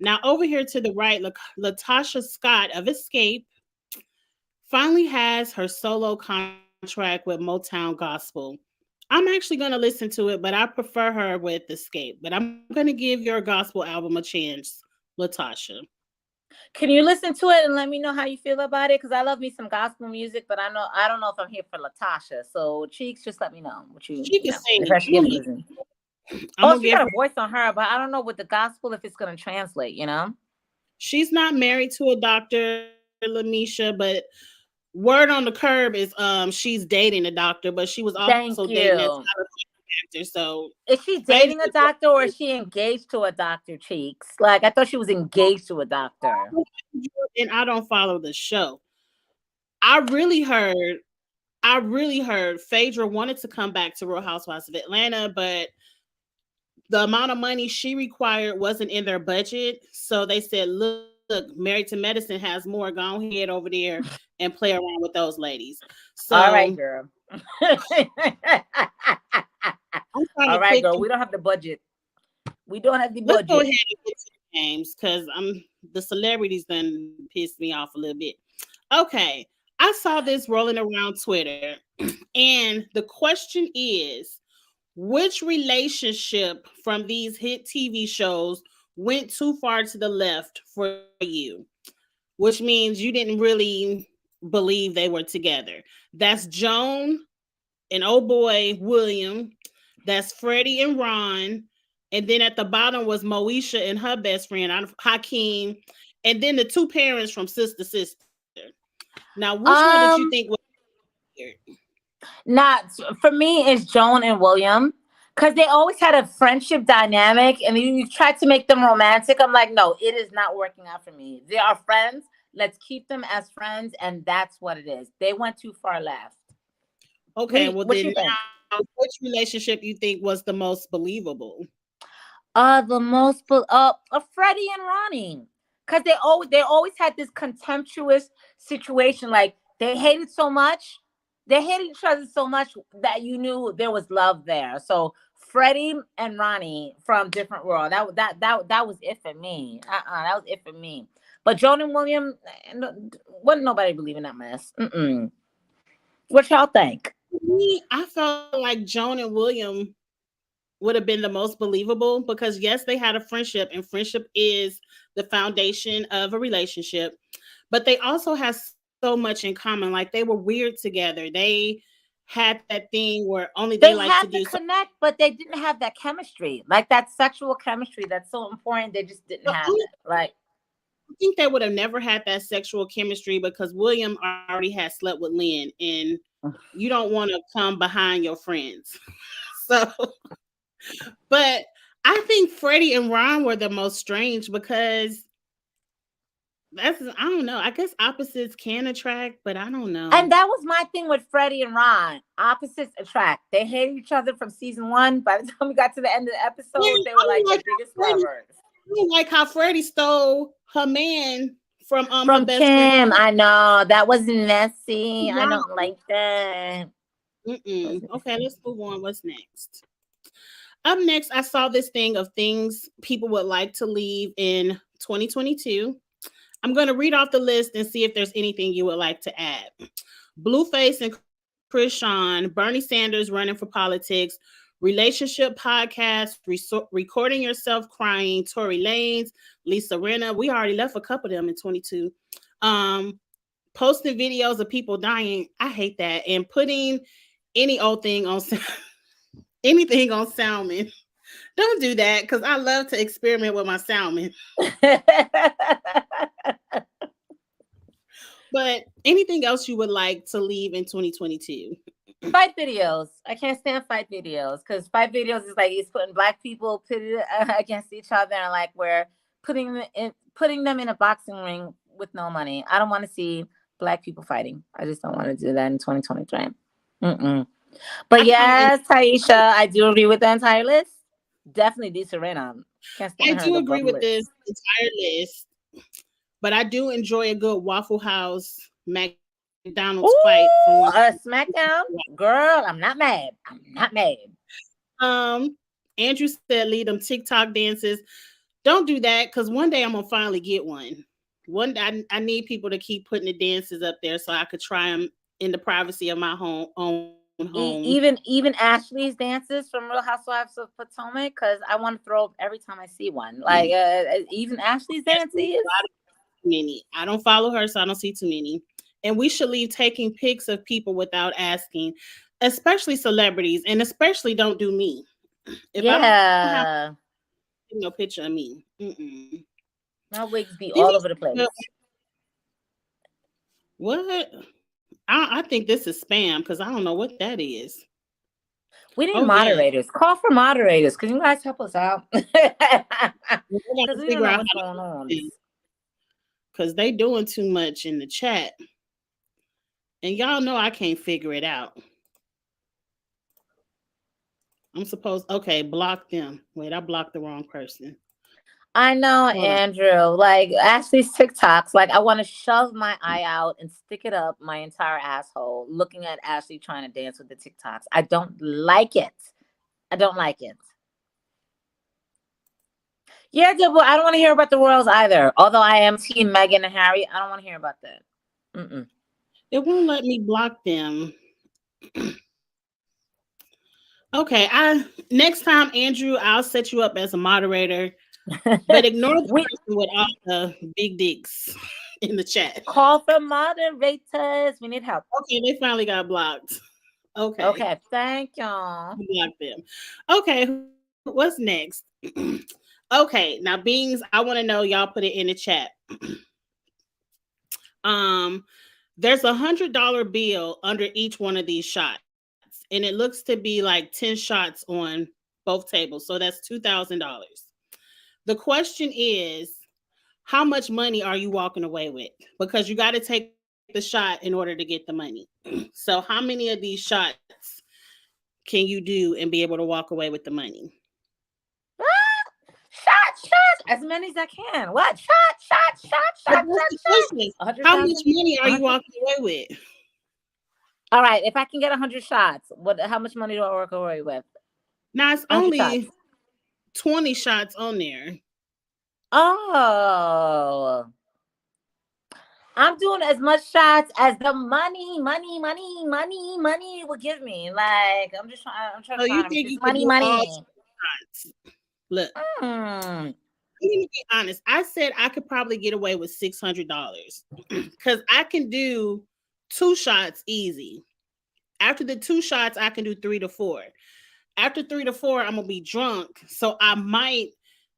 Now, over here to the right, Latasha Scott of Escape finally has her solo contract with Motown Gospel. I'm actually going to listen to it, but I prefer her with Escape. But I'm going to give your gospel album a chance, Latasha. Can you listen to it and let me know how you feel about it? Because I love me some gospel music, but I don't know if I'm here for Latasha. So Cheeks, just let me know what you. She can sing. I'm Oh, gonna she give got her. a voice on her, but I don't know with the gospel if it's gonna translate, you know? She's not married to a doctor, Lamisha, but word on the curb is she's dating a doctor, but she was Thank also dating that you. Tyler Perry actor. So Is she Phaedra, dating a doctor or is she engaged to a doctor, Cheeks? Like I thought she was engaged to a doctor. and I don't follow the show. I really heard Phaedra wanted to come back to Real Housewives of Atlanta, but the amount of money she required wasn't in their budget. So they said, look, Married to Medicine has more. Go ahead over there and play around with those ladies. All right, So girl. I'm trying All to right, click girl. through. We don't have the budget. We don't have the Let's go budget. ahead and get to the games because the celebrities then pissed me off a little bit. Okay. I saw this rolling around Twitter, and the question is, which relationship from these hit TV shows went too far to the left for you? Which means you didn't really believe they were together. That's Joan and oh boy, William. That's Freddie and Ron. And then at the bottom was Moesha and her best friend, Hakeem. And then the two parents from Sister Sister. Now, which one did you Um, think was weird? Not for me. It's Joan and William because they always had a friendship dynamic, and you tried to make them romantic. I'm like, no, it is not working out for me. They are friends. Let's keep them as friends, and that's what it is. They went too far left. Okay, well What you then think? now, which relationship you think was the most believable? The most Freddie and Ronnie, because they always had this contemptuous situation. Like they hated so much, they hated each other so much that you knew there was love there. So Freddie and Ronnie from Different World. That was it for me. That was it for me. But Joan and William, wasn't nobody believing that mess. What y'all think? Me, I felt like Joan and William would have been the most believable because yes, they had a friendship, and friendship is the foundation of a relationship. But they also have so much in common. Like they were weird together. They had that thing where only they They like had to the do. So connect, but they didn't have that chemistry, like that sexual chemistry that's so important. They just didn't the have only it. Like, I think they would have never had that sexual chemistry because William already had slept with Lynn, and you don't want to come behind your friends. So, but I think Freddie and Ron were the most strange because I don't know. I guess opposites can attract, but I don't know. and that was my thing with Freddie and Ron. Opposites attract. They hated each other from season one. By the time we got to the end of the Yeah, episode, they I were don't like the like how biggest Freddie. lovers. I don't like how Freddie stole her man from her From best friend. Kim, I know that was messy. I Wow. don't like that. Okay, let's move on. What's next? Up next, I saw this thing of things people would like to leave in 2022. I'm going to read off the list and see if there's anything you would like to add. Blueface and Chris Sean, Bernie Sanders running for politics, relationship podcast, recording yourself crying, Tory Lanez, Lisa Rinna. We already left a couple of them in 22. Posting videos of people dying. I hate that. And putting any old thing on anything on Salmon. Don't do that because I love to experiment with my Salmon. But anything else you would like to leave in 2022? Fight videos. I can't stand fight videos because fight videos is like it's putting black people pitted against each other and like we're putting them in a boxing ring with no money. I don't want to see black people fighting. I just don't want to do that in 2023. But yes, Taisha, I do agree with the entire list. Definitely Lisa Rinna. Can't stand I her. do agree with this entire list, but I do enjoy a good Waffle House McDonald's fight. SmackDown, girl. I'm not mad. Andrew said lead them TikTok dances. Don't do that because one day I'm gonna finally get one. One day I need people to keep putting the dances up there so I could try them in the privacy of my own home. Even Ashley's dances from Real Housewives of Potomac, because I want to throw up every time I see one. Like even Ashley's dances. Many. I don't follow her, so I don't see too many. And we should leave taking pics of people without asking, especially celebrities, and especially don't do me. If I don't have Yeah. no picture of me, My wigs be these all are over the some good. place. What? I think this is spam because I don't know what that is. We need Oh yeah, moderators. Call for moderators. Can you guys help us out? we Because gotta we don't figure know out what's how to going on. because they doing too much in the chat, and y'all know I can't figure it out. I'm supposed okay, block them. Wait, I blocked the wrong person. I know, Hold on. Andrew. Like Ashley's TikToks, like I want to shove my eye out and stick it up my entire asshole, looking at Ashley trying to dance with the TikToks. I don't like it. I don't like it. Yeah, good, but I don't want to hear about the royals either. Although I am Team Meghan and Harry, I don't want to hear about that. Mm-mm. It won't let me block them. Okay, I next time, Andrew, I'll set you up as a moderator, but ignore the We person with all the big dicks in the chat. call for moderators. We need help. Okay, they finally got blocked. Okay, Okay, thank y'all. blocked them. Okay, what's next? Okay, now beings, I want to know. Y'all put it in the chat. There's $100 bill under each one of these shots, and it looks to be like 10 shots on both tables, so that's $2,000. The question is, how much money are you walking away with? Because you got to take the shot in order to get the money. So, how many of these shots can you do and be able to walk away with the money? Shot, as many as I can. What? Shot. How much money are you walking away with? All right, if I can get 100 shots, how much money do I walk away with? Now it's only 20 shots on there. Oh, I'm doing as much shots as the money will give me. Like I'm trying So to you find think you money. shots? Look, I'm gonna be honest. I said I could probably get away with $600 because I can do 2 shots easy. After the 2 shots, I can do 3 to 4. After 3 to 4, I'm gonna be drunk, so I might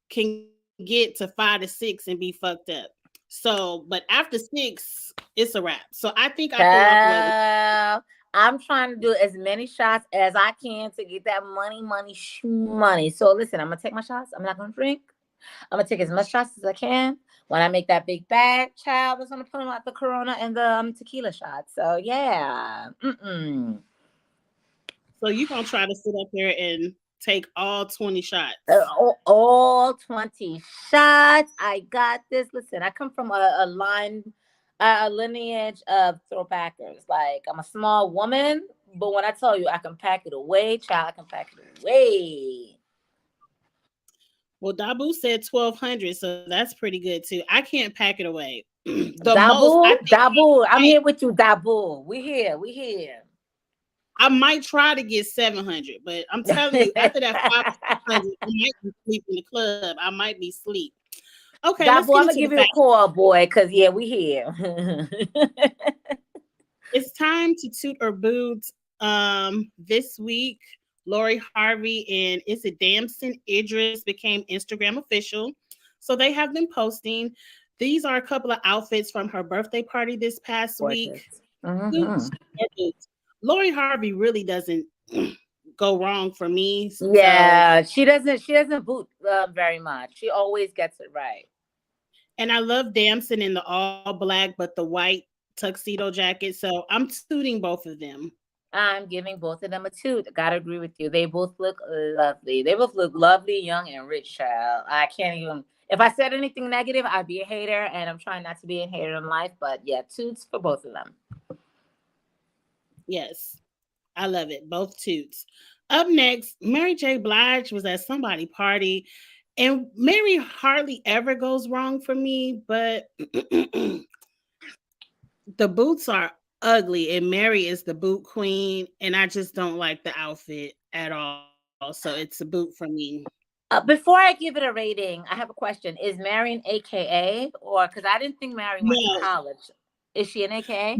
can get to 5 to 6 and be fucked up. So, but after 6, it's a wrap. So I think I can walk away with. I'm trying to do as many shots as I can to get that money. So listen, I'm gonna take my shots. I'm not gonna drink. I'm gonna take as much shots as I can. When I make that big bag, child, is gonna put them out the Corona and the tequila shots. So yeah. So you gonna try to sit up there and take all 20 shots? All 20 shots. I got this. Listen, I come from a lineage of throwbackers. Like I'm a small woman, but when I tell you I can pack it away, child, I can pack it away. Well, Dabu said 1,200, so that's pretty good too. I can't pack it away. Dabu, I'm here with you, Dabu. We here. I might try to get 700, but I'm telling you, after that 500, I might be sleep in the club. I might be asleep. Okay, Dabu, let's get I'm gonna into give the you a facts. call, boy, because yeah, we here. It's time to toot or boot. This week, Lori Harvey and is it Damson Idris became Instagram official. So they have been posting. These are a couple of outfits from her birthday party this past week. Lori Harvey really doesn't go wrong for me. Yeah, so. she doesn't boot very much. She always gets it right. And I love Damson in the all black but the white tuxedo jacket. So I'm tooting both of them. I'm giving both of them a toot. Gotta agree with you. They both look lovely. They both look lovely, young, and rich, child. I can't even. If I said anything negative, I'd be a hater, and I'm trying not to be a hater in life. But yeah, toots for both of them. Yes, I love it. Both toots. Up next, Mary J. Blige was at somebody's party, and Mary hardly ever goes wrong for me, but the boots are ugly, and Mary is the boot queen, and I just don't like the outfit at all. So it's a boot for me. Before I give it a rating, I have a question. Is Mary an AKA, or because I didn't think Mary went to college? Is she an AKA?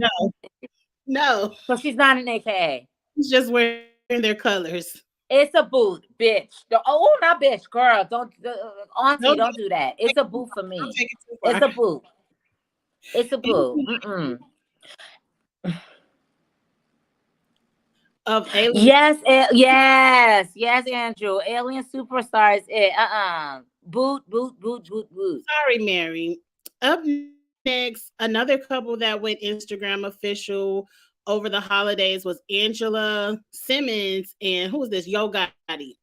No. So she's not an AKA. She's just wearing their colors. It's a boot, bitch. Oh, not bitch, girl. Don't, auntie, No, don't do that. It's a boot for don't me. take it too It's far. a boot. It's a boot. Mm-mm. Of Alien. Yes, yes, yes, Andrew. Alien Superstar is it. Boot, boot, boot, boot, boot. Sorry, Mary. Up next, another couple that went Instagram official over the holidays was Angela Simmons and who was this? Yo Gotti.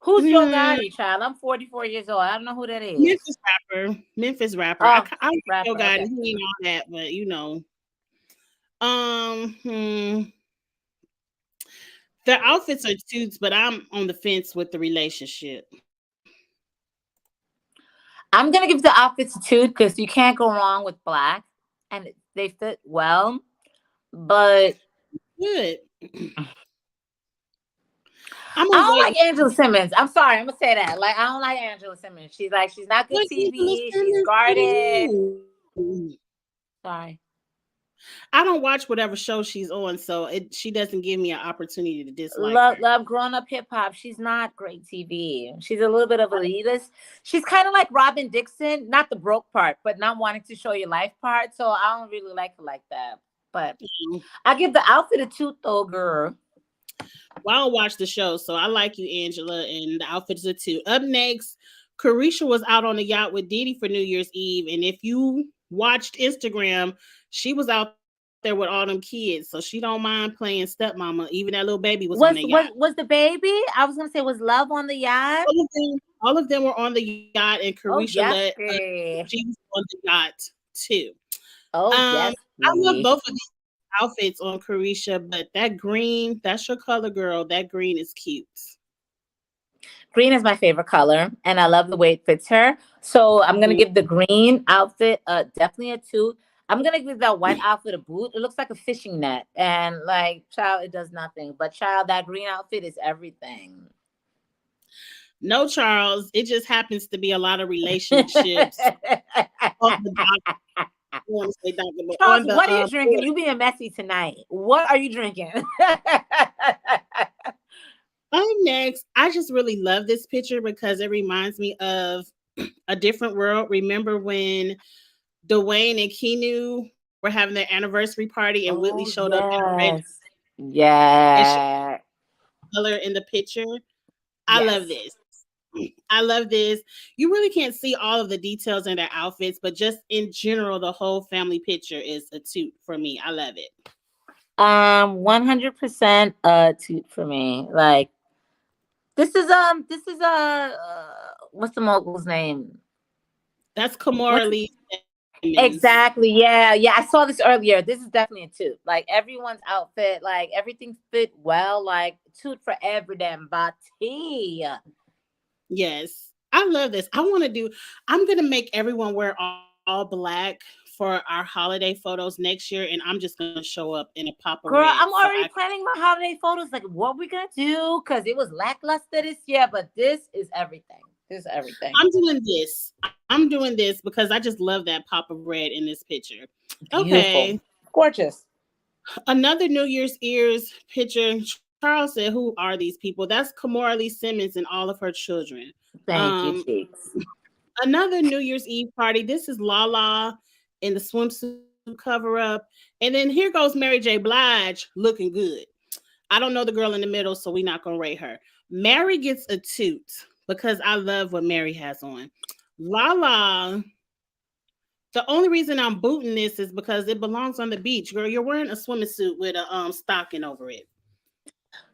Who's Yo Hmm, Gotti, child? I'm 44 years old. I don't know who that is. Memphis rapper. Memphis rapper. Oh, I like Yo rapper. Gotti. Okay. He ain't all that, but you know. Um, hmm. Their outfits are suits, but I'm on the fence with the relationship. I'm gonna give the outfits a two because you can't go wrong with black, and they fit well. But Good. I'm I gonna don't wait. like Angela Simmons. I'm sorry, I'm gonna say that. Like, I don't like Angela Simmons. She's not good What Angela TV. She's Simmons guarded. do? Sorry. I don't watch whatever show she's on, so she doesn't give me an opportunity to dislike Love, her. love grown up hip hop. She's not great TV. She's a little bit of elitist. She's kind of like Robin Dixon, not the broke part, but not wanting to show your life part. So I don't really like her like that. But I give the outfit a two though, girl. Well, I don't watch the show, so I like you, Angela, and the outfits are too. Up next, Carisha was out on the yacht with Didi for New Year's Eve, and if you watched Instagram, she was out there with all them kids, so she don't mind playing stepmama. Even that little baby was on Was the was yacht. was the baby? I was gonna say was Love on the yacht. All of them were on the yacht, and Oh Carisha yes, let girl. she was on the yacht too. Oh yes, I love girl. both of these outfits on Carisha, but that green, that's your color, girl. That green is cute. Green is my favorite color, and I love the way it fits her. So I'm gonna Mhm. give the green outfit definitely a two. I'm gonna give that white outfit a boot. It looks like a fishing net, and like, child, it does nothing. But child, that green outfit is everything. No, Charles. It just happens to be a lot of relationships on the doc. I want to say doctor, but Charles, on what the are you drinking? You being messy tonight. What are you drinking? next, I just really love this picture because it reminds me of a different world. Remember when Dwayne and Keanu were having their anniversary party and Whitley Oh showed up in a red yes, and showed yeah, color in the picture? I love yes. this. I love this. You really can't see all of the details in their outfits, but just in general, the whole family picture is a toot for me. I love it. 100% toot for me. Like, what's the mogul's name? That's What's Kamora Lee Simmons. exactly? Yeah, yeah. I saw this earlier. This is definitely a toot. Like everyone's outfit, like everything fit well. Like toot for every damn body. Yes. I love this. I'm going to make everyone wear all black for our holiday photos next year, and I'm just going to show up in a pop of Girl, red. I'm already planning my holiday photos. Like, what we gonna do? Because it was lackluster this year, but this is everything. This is everything. I'm doing this. I'm doing this because I just love that pop of red in this picture. Beautiful, Okay. gorgeous. Another New Year's Ears picture. Charles said, "Who are these people?" That's Kamora Lee Simmons and all of her children. Thank you, Um, cheeks. Another New Year's Eve party. This is Lala in the swimsuit cover up, and then here goes Mary J. Blige looking good. I don't know the girl in the middle, so we're not gonna rate her. Mary gets a toot because I love what Mary has on. Lala. The only reason I'm booting this is because it belongs on the beach, girl. You're wearing a swimming suit with a stocking over it.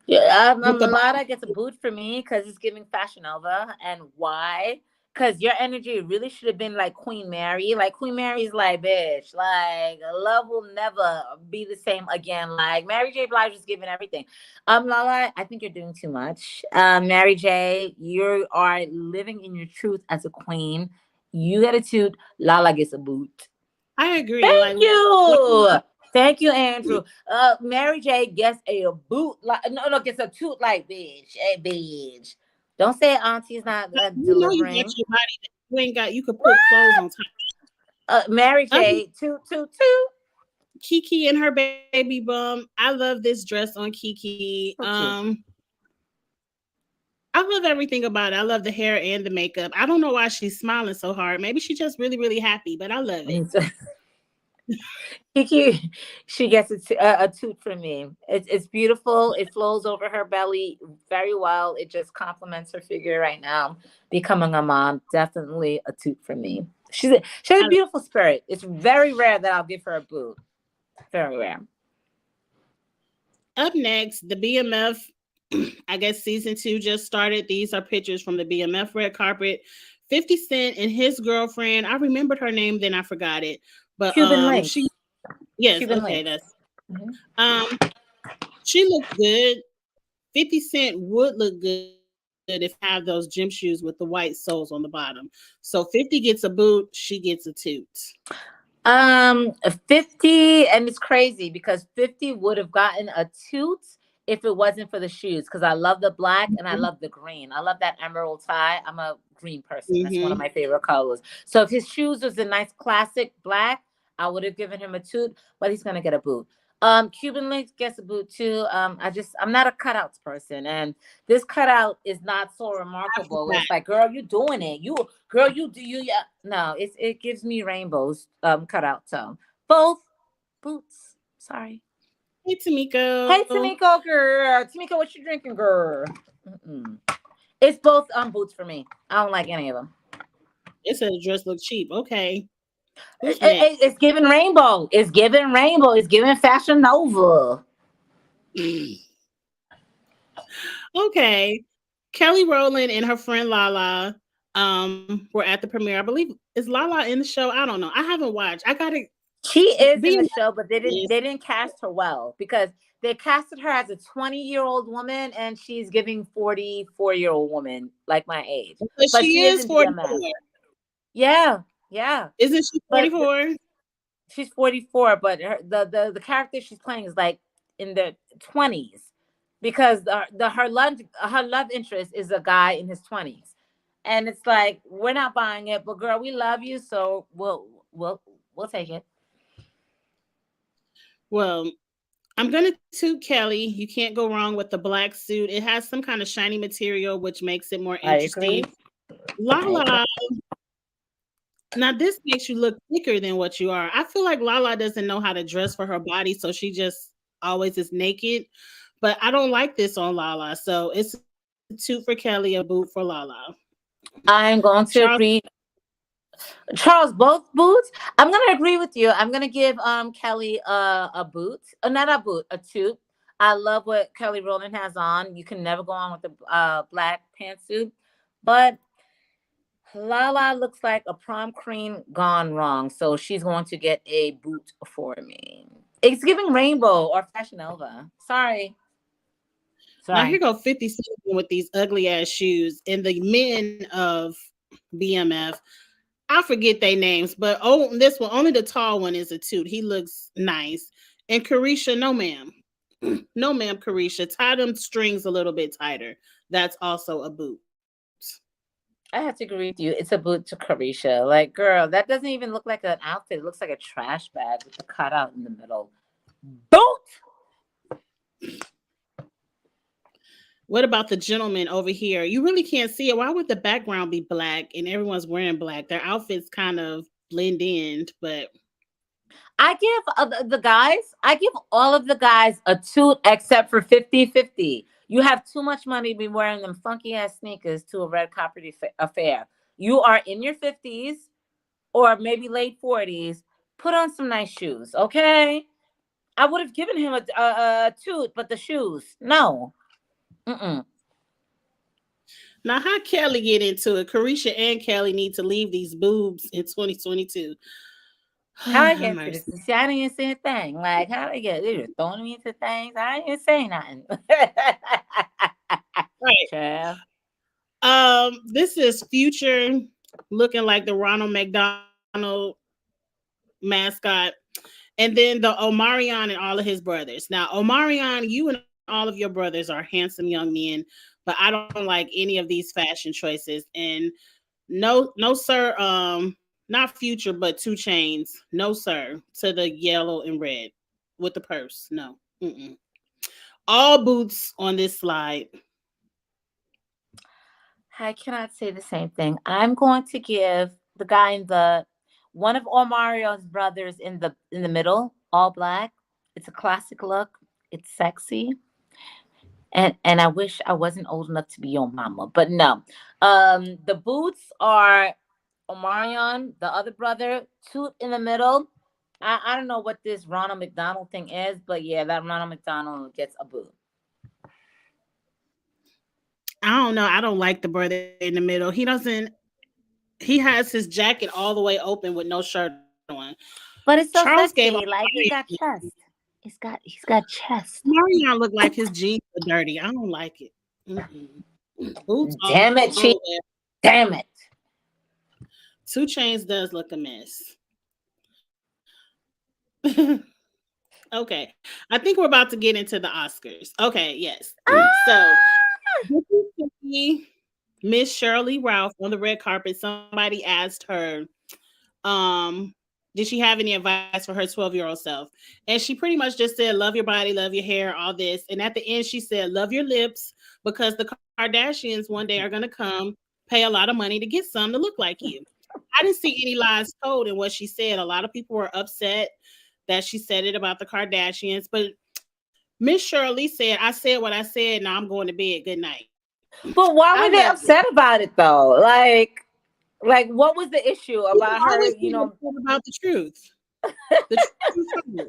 Yeah, With the Malada gets a boot for me because it's giving Fashion Nova. And why? Because your energy really should have been like Queen Mary. Like Queen Mary's like, bitch, like love will never be the same again. Like Mary J. Blige is giving everything. Lala, I think you're doing too much. Mary J, you are living in your truth as a queen. You get a toot. Lala gets a boot. I agree. Thank you. Thank you, Andrew. Mary J gets a boot. Like no, gets a toot like bitch. Hey, bitch. Don't say auntie's not You know you got delivering. your body that you ain't got. You could put clothes on top. Mary Um, J, toot, toot, toot. Kiki and her baby bump. I love this dress on Kiki. So cute. I love everything about it. I love the hair and the makeup. I don't know why she's smiling so hard. Maybe she's just really, really happy, but I love it. Kiki, she gets a toot from me. It's beautiful. It flows over her belly very well. It just complements her figure right now. Becoming a mom, definitely a toot from me. She has a beautiful spirit. It's very rare that I'll give her a boot. Very rare. Up next, the BMF, I guess season 2 just started. These are pictures from the BMF red carpet. 50 Cent and his girlfriend. I remembered her name, then I forgot it. But Cuban Link. Yes, Cuban okay, Link. She looked good. 50 Cent would look good if have those gym shoes with the white soles on the bottom. So 50 gets a boot, she gets a toot. 50, and it's crazy because 50 would have gotten a toot if it wasn't for the shoes, because I love the black and I love the green. I love that emerald tie. I'm a green person. That's one of my favorite colors. So if his shoes was a nice classic black, I would have given him a toot, but he's gonna get a boot. Cuban Links gets a boot too. I'm not a cutouts person, and this cutout is not so remarkable. It's like, girl, you doing it. You do you, yeah. No, it gives me rainbows cutout. So both boots. Sorry. Hey Tamiko. Hey Tamiko, girl. Tamiko, what you drinking, girl? It's both boots for me. I don't like any of them. It said the dress look cheap. Okay. It's giving rainbow. It's giving rainbow. It's giving Fashion Nova. Okay. Kelly Rowland and her friend Lala were at the premiere. I believe, is Lala in the show? I don't know. I haven't watched. She is in the show, but they didn't cast her well because they casted her as a 20-year-old woman and she's giving 44-year-old woman like my age. But she is 44. Yeah. Isn't she 44? She's 44, but the character she's playing is like in the 20s because her love interest is a guy in his 20s, and it's like, we're not buying it, but girl, we love you, so we'll take it. Well, I'm gonna toot Kelly. You can't go wrong with the black suit. It has some kind of shiny material, which makes it more interesting. Lala. Now, this makes you look thicker than what you are. I feel like Lala doesn't know how to dress for her body, so she just always is naked. But I don't like this on Lala, so it's a toot for Kelly, a boot for Lala. I'm going to agree. Charles, both boots. I'm going to agree with you. I'm going to give Kelly a boot. Not a boot, a toot. I love what Kelly Rowland has on. You can never go on with the black pantsuit. But Lala looks like a prom queen gone wrong, so she's going to get a boot for me. It's giving rainbow or Fashion Nova. Sorry. Now here go 50 Cent with these ugly ass shoes, and the men of BMF, I forget their names, but this one, only the tall one is a toot. He looks nice. And Carisha, no ma'am. No ma'am, Carisha. Tie them strings a little bit tighter. That's also a boot. I have to agree with you. It's a boot to Carisha. Like, girl, that doesn't even look like an outfit. It looks like a trash bag with the cutout in the middle. Boot! What about the gentleman over here? You really can't see it. Why would the background be black and everyone's wearing black? Their outfits kind of blend in, but I give all of the guys a toot except for 50-50. You have too much money to be wearing them funky ass sneakers to a red carpet affair. You are in your 50s or maybe late 40s. Put on some nice shoes, okay? I would have given him a toot, but the shoes, no. Now, how Kelly get into it? Carisha and Kelly need to leave these boobs in 2022. How I get to this? See, I didn't even say a thing. Like, how they get? They just throwing me into things. I didn't even say nothing. Right. This is Future looking like the Ronald McDonald mascot, and then the Omarion and all of his brothers. Now, Omarion, you and all of your brothers are handsome young men, but I don't like any of these fashion choices. And no, sir. Not Future, but 2 Chainz. No, sir. To the yellow and red with the purse. No. All boots on this slide. I cannot say the same thing. I'm going to give the guy in the one of Omario's brothers in the middle, all black. It's a classic look. It's sexy. And I wish I wasn't old enough to be your mama, but no. The boots are Omarion, the other brother, Toot in the middle. I don't know what this Ronald McDonald thing is, but yeah, that Ronald McDonald gets a boot. I don't know. I don't like the brother in the middle. He doesn't. He has his jacket all the way open with no shirt on. But it's so Charles gave sexy. Like he's got chest. He's got chest. Marion look like his jeans are dirty. I don't like it. Boots Damn it, Chief. Damn it. 2 Chainz does look a mess. Okay. I think we're about to get into the Oscars. Okay, yes. So Miss Shirley Ralph on the red carpet, somebody asked her, did she have any advice for her 12-year-old self? And she pretty much just said, love your body, love your hair, all this. And at the end, she said, love your lips, because the Kardashians one day are going to come pay a lot of money to get some to look like you. I didn't see any lies told in what she said. A lot of people were upset that she said it about the Kardashians. But Miss Shirley said, I said what I said. Now I'm going to bed. Good night. But why were they upset about it, though? Like, what was the issue about her? You know, about the truth. The truth.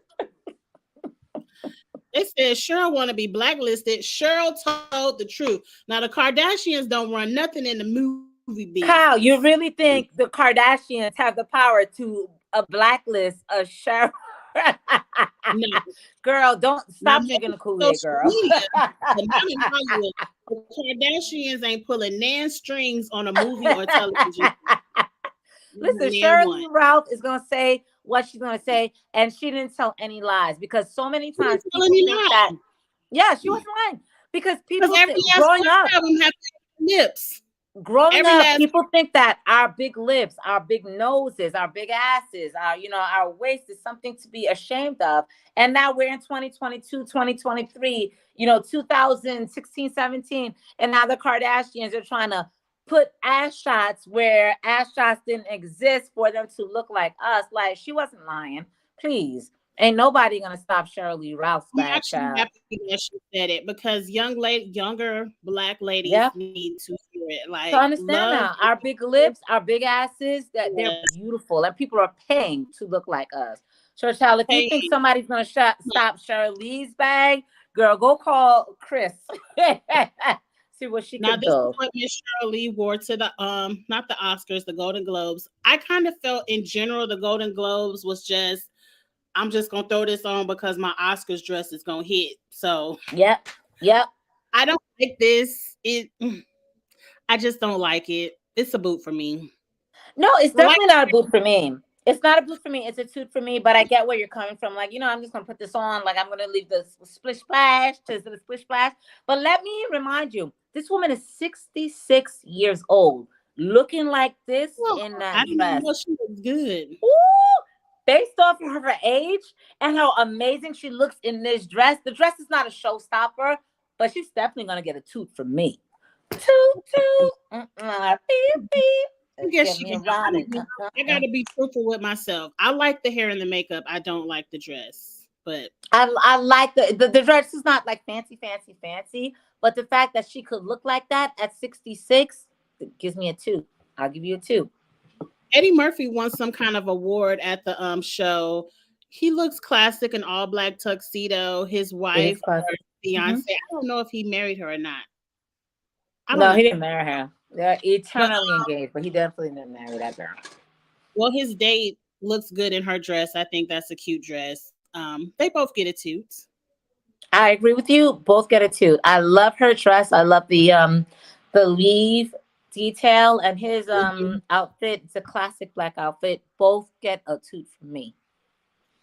They said Cheryl want to be blacklisted. Cheryl told the truth. Now the Kardashians don't run nothing in the movie business. Kyle, you really think the Kardashians have the power to blacklist a Cheryl? No. Girl, don't stop drinking the Kool-Aid, girl. The Kardashians ain't pulling nan strings on a movie or television. Listen, Shirley Ralph is gonna say what she's gonna say, and she didn't tell any lies, because so many times people think that. Yeah, she wasn't lying, because people growing up have lips. Growing up, people think that our big lips, our big noses, our big asses, our waist is something to be ashamed of. And now we're in 2022, 2023, 2016, 17. And now the Kardashians are trying to put ass shots where ass shots didn't exist for them to look like us. Like, she wasn't lying. Please. Ain't nobody gonna stop Shirley Ralph's bad child. Happy that she said it, because younger black ladies need to hear it. Like, to understand now, our big lips, our big asses, that they're beautiful, and people are paying to look like us. So, child, if you think somebody's gonna stop Shirley's bag, girl, go call Chris. See what she can do. Now, this is what Miss Shirley wore to the not the Oscars, the Golden Globes. I kind of felt in general the Golden Globes was just, I'm just gonna throw this on because my Oscars dress is gonna hit. So yep. I don't like this. I just don't like it. It's a boot for me. No, it's definitely not a boot for me. It's not a boot for me. It's a toot for me. But I get where you're coming from. Like, I'm just gonna put this on. Like, I'm gonna leave the splish splash to the splish splash. But let me remind you, this woman is 66 years old, looking like this in that dress. Know she looks good. Ooh. Based off of her age and how amazing she looks in this dress. The dress is not a showstopper, but she's definitely going to get a toot from me. Toot, toot. Beep, beep. I guess I got to be truthful with myself. I like the hair and the makeup. I don't like the dress. But I like the dress is not like fancy. But the fact that she could look like that at 66 gives me a 2. I'll give you a 2. Eddie Murphy won some kind of award at the show. He looks classic in all black tuxedo. His wife, Beyonce. I don't know if he married her or not. No, he didn't marry her. They're eternally engaged, but he definitely didn't marry that girl. Well, his date looks good in her dress. I think that's a cute dress. They both get a toot. I agree with you. Both get a toot. I love her dress. I love the leaf detail, and his outfit. It's a classic black outfit. Both get a toot from me.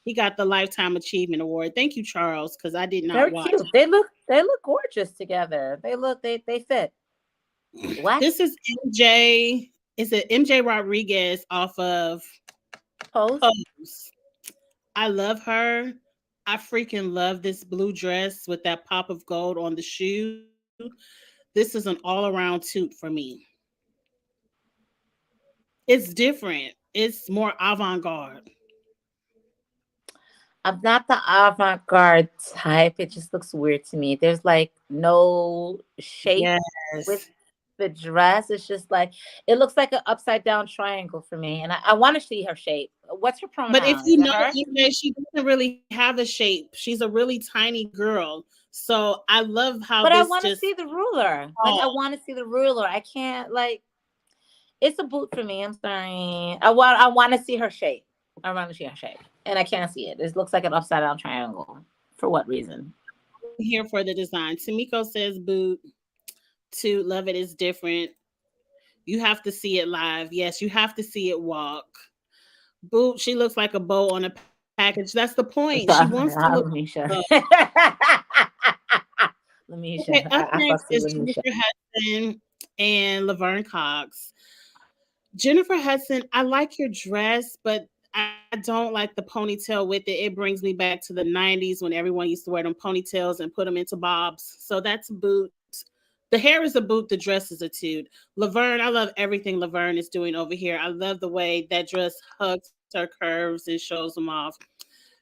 He got the Lifetime Achievement Award. Thank you, Charles, because I did not They're watch. Cute. They look gorgeous together. They fit. What? This is MJ. Is it MJ Rodriguez off of Pose? I love her. I freaking love this blue dress with that pop of gold on the shoe. This is an all-around toot for me. It's different. It's more avant-garde. I'm not the avant-garde type. It just looks weird to me. There's like no shape with Yes. the dress. It's just like it looks like an upside down triangle for me. And I want to see her shape. What's her But if pronoun? Is you it know, her? even she doesn't really have a shape. She's a really tiny girl. So I love how But I this want to just see the ruler. Like oh, I want to see the ruler. I can't like it's a boot for me. I'm sorry. I want to see her shape. I want to see her shape. And I can't see it. It looks like an upside down triangle. For what reason? here for the design. Tamiko says boot to love it is different. You have to see it live. Yes, you have to see it walk. Boot, she looks like a bow on a package. That's the point. She wants to look Lamisha. good. Lamisha. Okay, up I fuck next with is Lamisha. Jennifer Hudson and Laverne Cox. Jennifer Hudson, I like your dress, but I don't like the ponytail with it. It brings me back to the 90s when everyone used to wear them ponytails and put them into bobs. So that's a boot. The hair is a boot, the dress is a toot. Laverne, I love everything Laverne is doing over here. I love the way that dress hugs her curves and shows them off.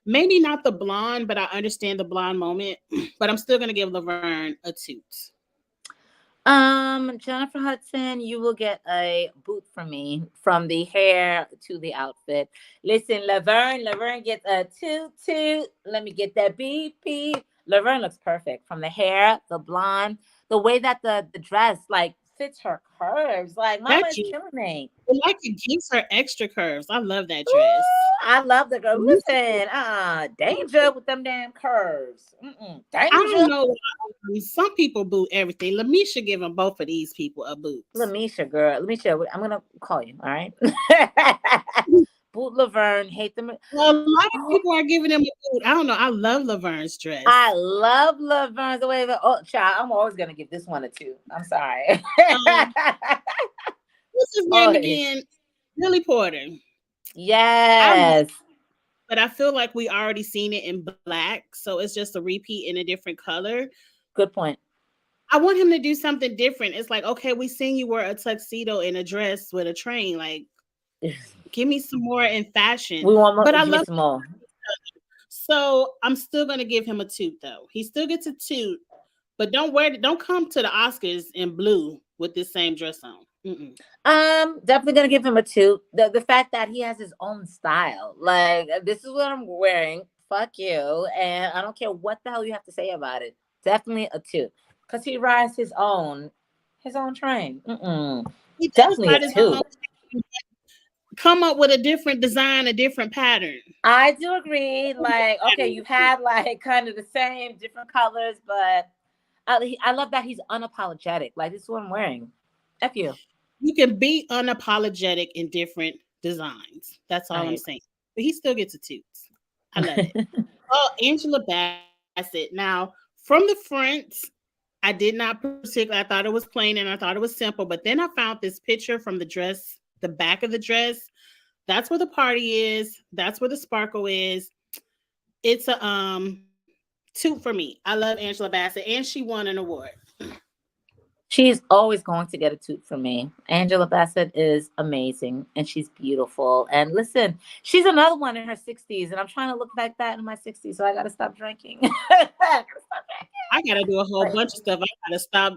Maybe not the blonde, but I understand the blonde moment. But I'm still gonna give Laverne a toot. Jennifer Hudson, you will get a boot from me from the hair to the outfit. Listen, Laverne gets a toot toot. Let me get that beep beep. Laverne looks perfect from the hair, the blonde, the way that the dress like fits her curves. Like, That Mama is dress, killing me. like it gives her extra curves. I love that dress. Ooh, I love the girl. Listen, danger with them damn curves. I don't Danger. know why some people boot everything. Lamisha giving both of these people a boot. Lamisha, girl. Lamisha, I'm gonna call you. All right. Boot Laverne, hate them. Well, a lot of people are giving them a boot. I don't know. I love Laverne's I dress. love Laverne the way. Oh, child, I'm always gonna give this one a two. I'm sorry. Um, what's his name Oh, again? Billy Porter. I love, yes. but I feel like we already seen it in black, so it's just a repeat in a different color. Good point. I want him to do something different. It's like, okay, we seen you wear a tuxedo and a dress with a train. Like, give me some more in fashion. We want more. But I Give me love some more. so I'm still gonna give him a toot though. He still gets a toot, but don't come to the Oscars in blue with this same dress on. Mm-mm. Definitely gonna give him a two. The fact that he has his own style. Like, this is what I'm wearing. Fuck you, and I don't care what the hell you have to say about it. Definitely a two, because he rides his own train. He does Definitely a write his two. own, come up with a different design, a different pattern. I do agree. Like, okay, you've had like kind of the same different colors, but I love that he's unapologetic. Like, this is what I'm wearing. F you. You can be unapologetic in different designs. That's all I'm I saying. But he still gets a toot. I love it. Oh, Angela Bassett. Now, from the front, I did not particularly. I thought it was plain and I thought it was simple. But then I found this picture from the dress, the back of the dress. That's where the party is. That's where the sparkle is. It's a toot for me. I love Angela Bassett, and she won an award. She's always going to get a toot from me. Angela Bassett is amazing and she's beautiful. And listen, she's another one in her 60s, and I'm trying to look like that in my 60s, so I got to stop drinking. I gotta stop I gotta do a whole drinking. bunch of stuff. I gotta stop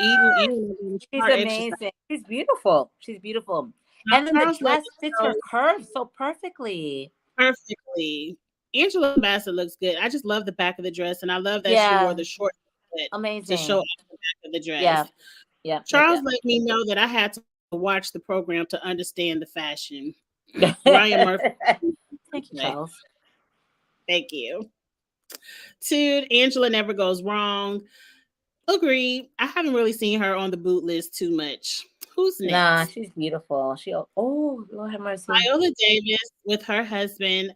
eating, Ah, and she's start exercising. amazing. She's beautiful. She's beautiful. Now, And then the Charles let dress me fits her know curves so perfectly. perfectly. Angela Bassett looks good. I just love the back of the dress, and I love that she wore Yeah, the short cut to show amazing. off the back of the Yeah, dress. yeah, Charles yeah, let me know that I had to watch the program to understand the fashion. yeah. Ryan Murphy. Thank you, Okay, Charles. thank you. Dude, Angela never goes wrong. Agreed. I haven't really seen her on the boot list too much. Who's Nah, next? she's beautiful. Oh, Lord have mercy. Viola Davis with her husband.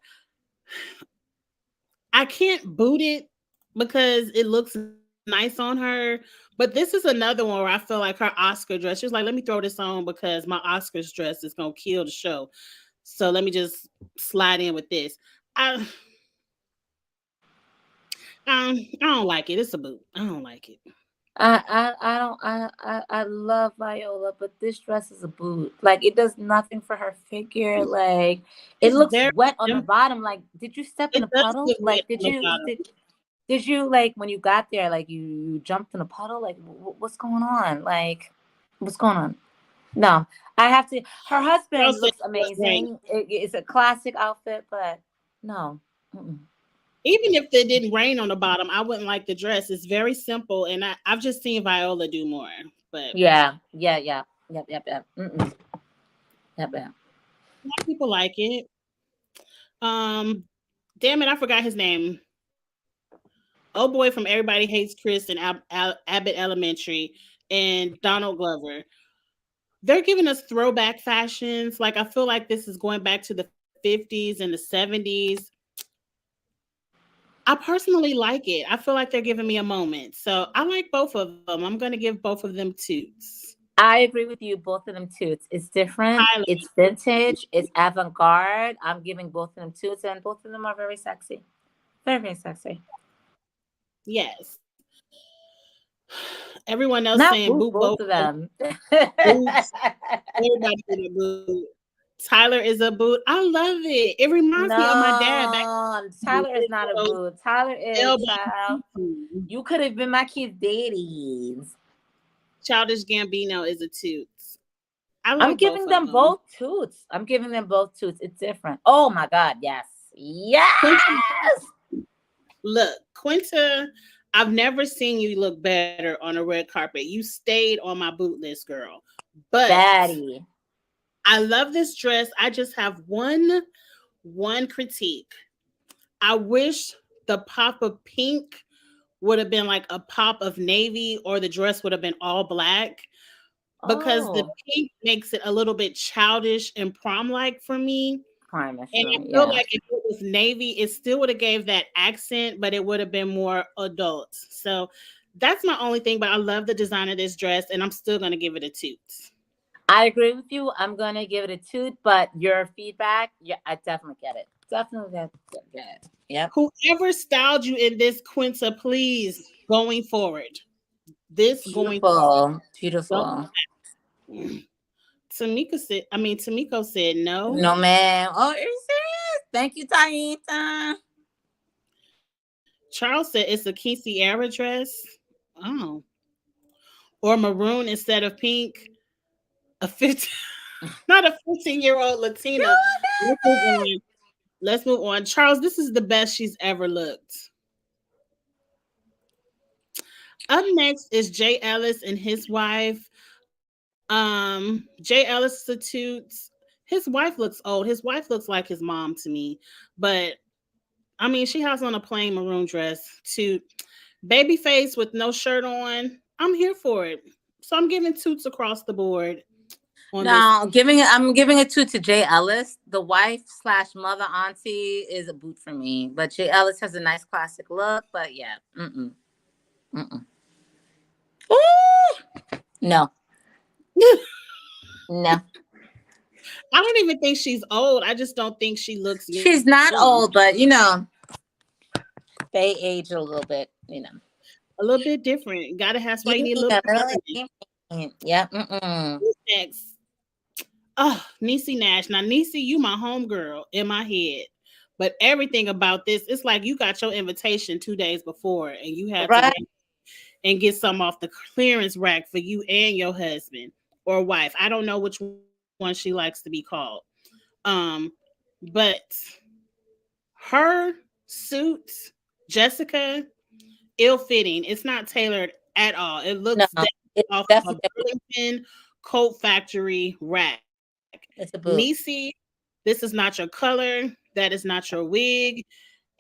I can't boot it because it looks nice on her. But this is another one where I feel like her Oscar dress. She was like, let me throw this on because my Oscars dress is gonna kill the show. So let me just slide in with this. I I don't like it. It's a boot. I don't like it. I love Viola, but this dress is a boot. Like it does nothing for her figure. Like it It's looks very wet on the simple. bottom. Like did you step in It a does puddle? look wet Like did on the you bottom. did you like when you got there? Like you jumped in a puddle? Like what's going on? Like what's going on? No, I have to. Her Charles husband said looks it was rain. amazing. It's a classic outfit, but no. Mm-mm. Even if it didn't rain on the bottom, I wouldn't like the dress. It's very simple, and I've just seen Viola do more. But Yeah, yeah, yeah. Yep. Mm-mm. Yep. a lot of people like it. Um, damn it, I forgot his name. Oh boy, from Everybody Hates Chris and Abbott Elementary, and Donald Glover. They're giving us throwback fashions. Like I feel like this is going back to the 50s and the 70s. I personally like it. I feel like they're giving me a moment. So I like both of them. I'm going to give both of them toots. I agree with you. Both of them toots. It's different. Tyler, It's vintage. It's avant-garde. I'm giving both of them toots, and both of them are very sexy. Very, very sexy. yes. Everyone else Not saying boot, boot both both of them. boots. Everybody in a boot. Tyler is a boot. I love it. It reminds me of my dad back No, in Tyler is not a the boot. Tyler is elbow. child. You could have been my kid's daddies. Childish Gambino is a toot. I I'm like both giving of them them. both toots. I'm giving them both toots. It's different. Oh my God. Yes. Quinta, Yes. look, Quinta, I've never seen you look better on a red carpet. You stayed on my boot list, girl. But Daddy. I love this dress. I just have one critique. I wish the pop of pink would have been like a pop of navy, or the dress would have been all black, because the Oh, pink makes it a little bit childish and prom like for me. prime And I issue. feel Yeah. like if it was navy, it still would have gave that accent, but it would have been more adult. So that's my only thing. But I love the design of this dress, and I'm still gonna give it a toot. I agree with you. I'm gonna give it a toot, but your feedback, yeah, I definitely get it. Definitely get it. Yep. Whoever styled you in this, Quinta, please, going forward. This going Beautiful. forward. Beautiful. Tamiko said no. No man. Oh, are you serious? Thank you, Taita. Charles said it's a Key Sierra dress. Oh. Or maroon instead of pink. A 15, not a 15-year-old Latina. Let's move on. Let's move on. Charles, this is the best she's ever looked. Up next is Jay Ellis and his wife. Jay Ellis is a toots. His wife looks old. His wife looks like his mom to me. But I mean, she has on a plain maroon dress. Toot. Baby face with no shirt on. I'm here for it. So I'm giving toots across the board on this. No, I'm giving it to Jay Ellis. The wife / mother auntie is a boot for me. But Jay Ellis has a nice classic look. But yeah. Mm-mm. Ooh! No. No. I don't even think she's old. I just don't think she looks young. She's not old, but they age a little bit, A little bit different. Gotta have, why you need a little bit. Yeah. Who's next? Oh, Niecy Nash. Now, Niecy, you my homegirl in my head. But everything about this, it's like you got your invitation 2 days before, and you had to wait and get some off the clearance rack for you and your husband or wife. I don't know which one she likes to be called. But her suit, Jessica, ill-fitting. It's not tailored at all. It looks off of a Burlington Coat Factory rack. It's a boot. Niecy, this is not your color. That is not your wig.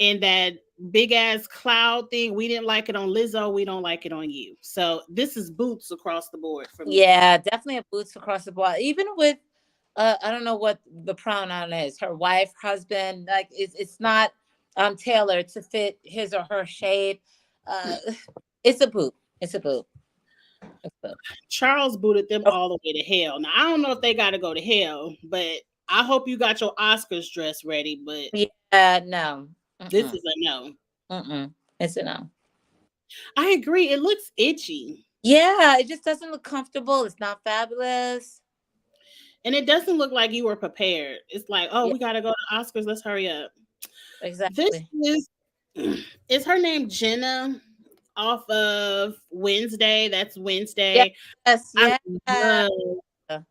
And that big ass cloud thing, we didn't like it on Lizzo. We don't like it on you. So this is boots across the board for me. Yeah, definitely a boots across the board. Even with, I don't know what the pronoun is. Her wife, husband, like it's not tailored to fit his or her shape. It's a boot. It's a boot. Charles booted them all the way to hell. Now I don't know if they got to go to hell, but I hope you got your Oscars dress ready. But yeah, no. This is a no. It's a no. I agree. It looks itchy. Yeah, it just doesn't look comfortable. It's not fabulous. And it doesn't look like you were prepared. It's like, oh, Yeah, we gotta go to Oscars. Let's hurry up. This exactly. is is her name Jenna off of Wednesday. That's Wednesday. Yes, I yeah. love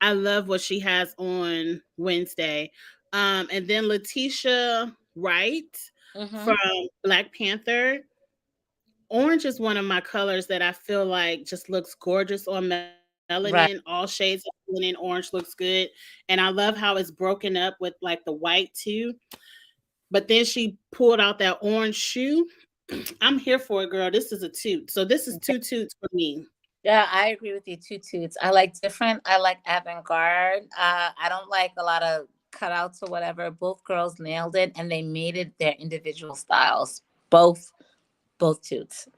I love what she has on Wednesday. And then Letitia Wright Mm-hmm. from Black Panther. Orange is one of my colors that I feel like just looks gorgeous on Right. melanin. All shades of melanin orange looks good. And I love how it's broken up with like the white too. But then she pulled out that orange shoe. I'm here for it, girl. This is a toot. So this is two toots for me. Yeah, I agree with you. Two toots. I like different. I like avant-garde. I don't like a lot of cutouts or whatever. Both girls nailed it, and they made it their individual styles. Both toots.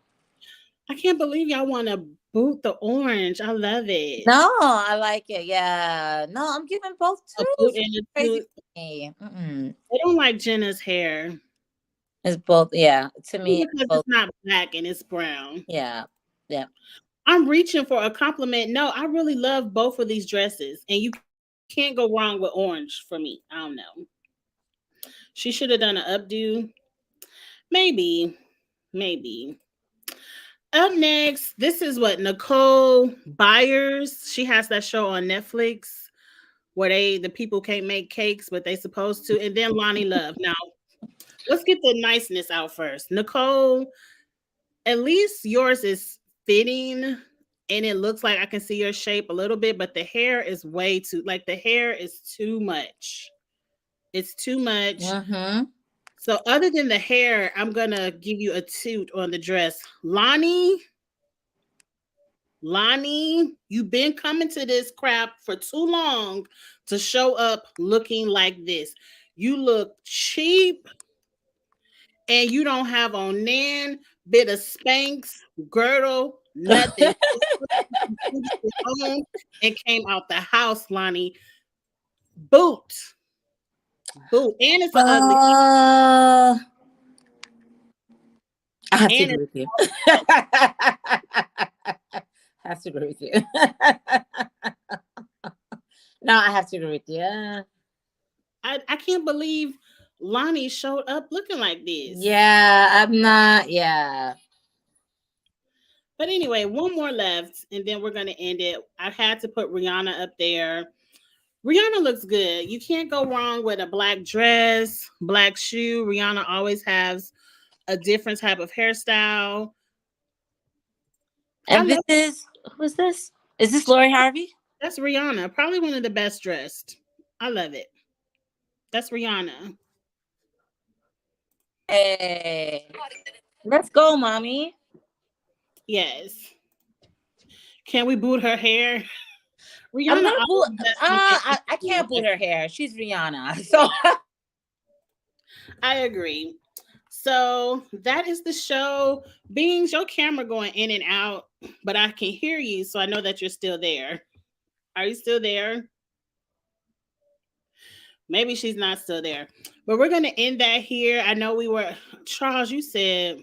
I can't believe y'all want to boot the orange. I love it. No, I like it. Yeah. No, I'm giving both A boot toots. and a Crazy toot. for me. Mm-mm. I don't like Jenna's hair. It's both. Yeah. To me, it's Because both. it's not black and it's brown. Yeah. Yeah. I'm reaching for a compliment. No, I really love both of these dresses. And you can't go wrong with orange for me. I don't know. She should have done an updo. Maybe. Maybe. Up next, this is what Nicole Byers. She has that show on Netflix where the people can't make cakes, but they supposed to. And then Lonnie Love. Now, let's get the niceness out first. Nicole, at least yours is fitting and it looks like I can see your shape a little bit, but the hair is way too, like the hair is too much. It's too much. Mm-hmm. So other than the hair, I'm gonna give you a toot on the dress. Lonnie, you've been coming to this crap for too long to show up looking like this. You look cheap and you don't have on nan bit of Spanx, girdle, nothing. And came out the house, Lonnie. Boot. And it's an ugly. I have to And agree it's with you. I have to agree with you. No, I have to agree with you. I can't believe Lonnie showed up looking like this. Yeah, I'm not. Yeah. But anyway, one more left, and then we're gonna end it. I had to put Rihanna up there. Rihanna looks good. You can't go wrong with a black dress, black shoe. Rihanna always has a different type of hairstyle. And this is who is this? Is this Lori Harvey? That's Rihanna. Probably one of the best dressed. I love it. That's Rihanna. Hey, let's go, mommy. Yes. Can we boot her hair? Rihanna. I can't boot her hair. She's Rihanna. So I agree. So that is the show. Beans, your camera going in and out, but I can hear you, so I know that you're still there. Are you still there? Maybe she's not still there. But we're going to end that here. I know Charles, you said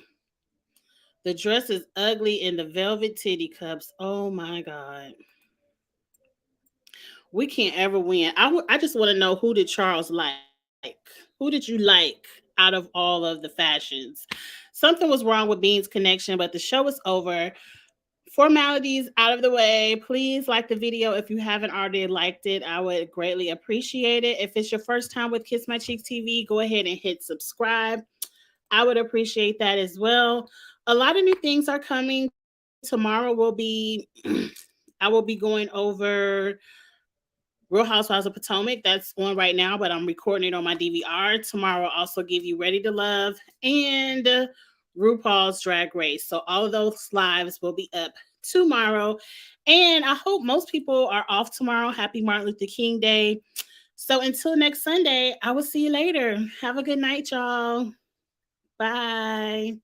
the dress is ugly in the velvet titty cups. Oh my God. We can't ever win. I just want to know, who did Charles like? Who did you like out of all of the fashions? Something was wrong with Bean's connection, but the show is over. Formalities out of the way. Please like the video if you haven't already liked it. I would greatly appreciate it. If it's your first time with Kiss My Cheeks TV, go ahead and hit subscribe. I would appreciate that as well. A lot of new things are coming. Tomorrow I will be going over Real Housewives of Potomac. That's on right now, but I'm recording it on my DVR. Tomorrow I'll also give you Ready to Love and RuPaul's Drag Race. So all of those lives will be up tomorrow. And I hope most people are off tomorrow. Happy Martin Luther King Day. So until next Sunday, I will see you later. Have a good night, y'all. Bye.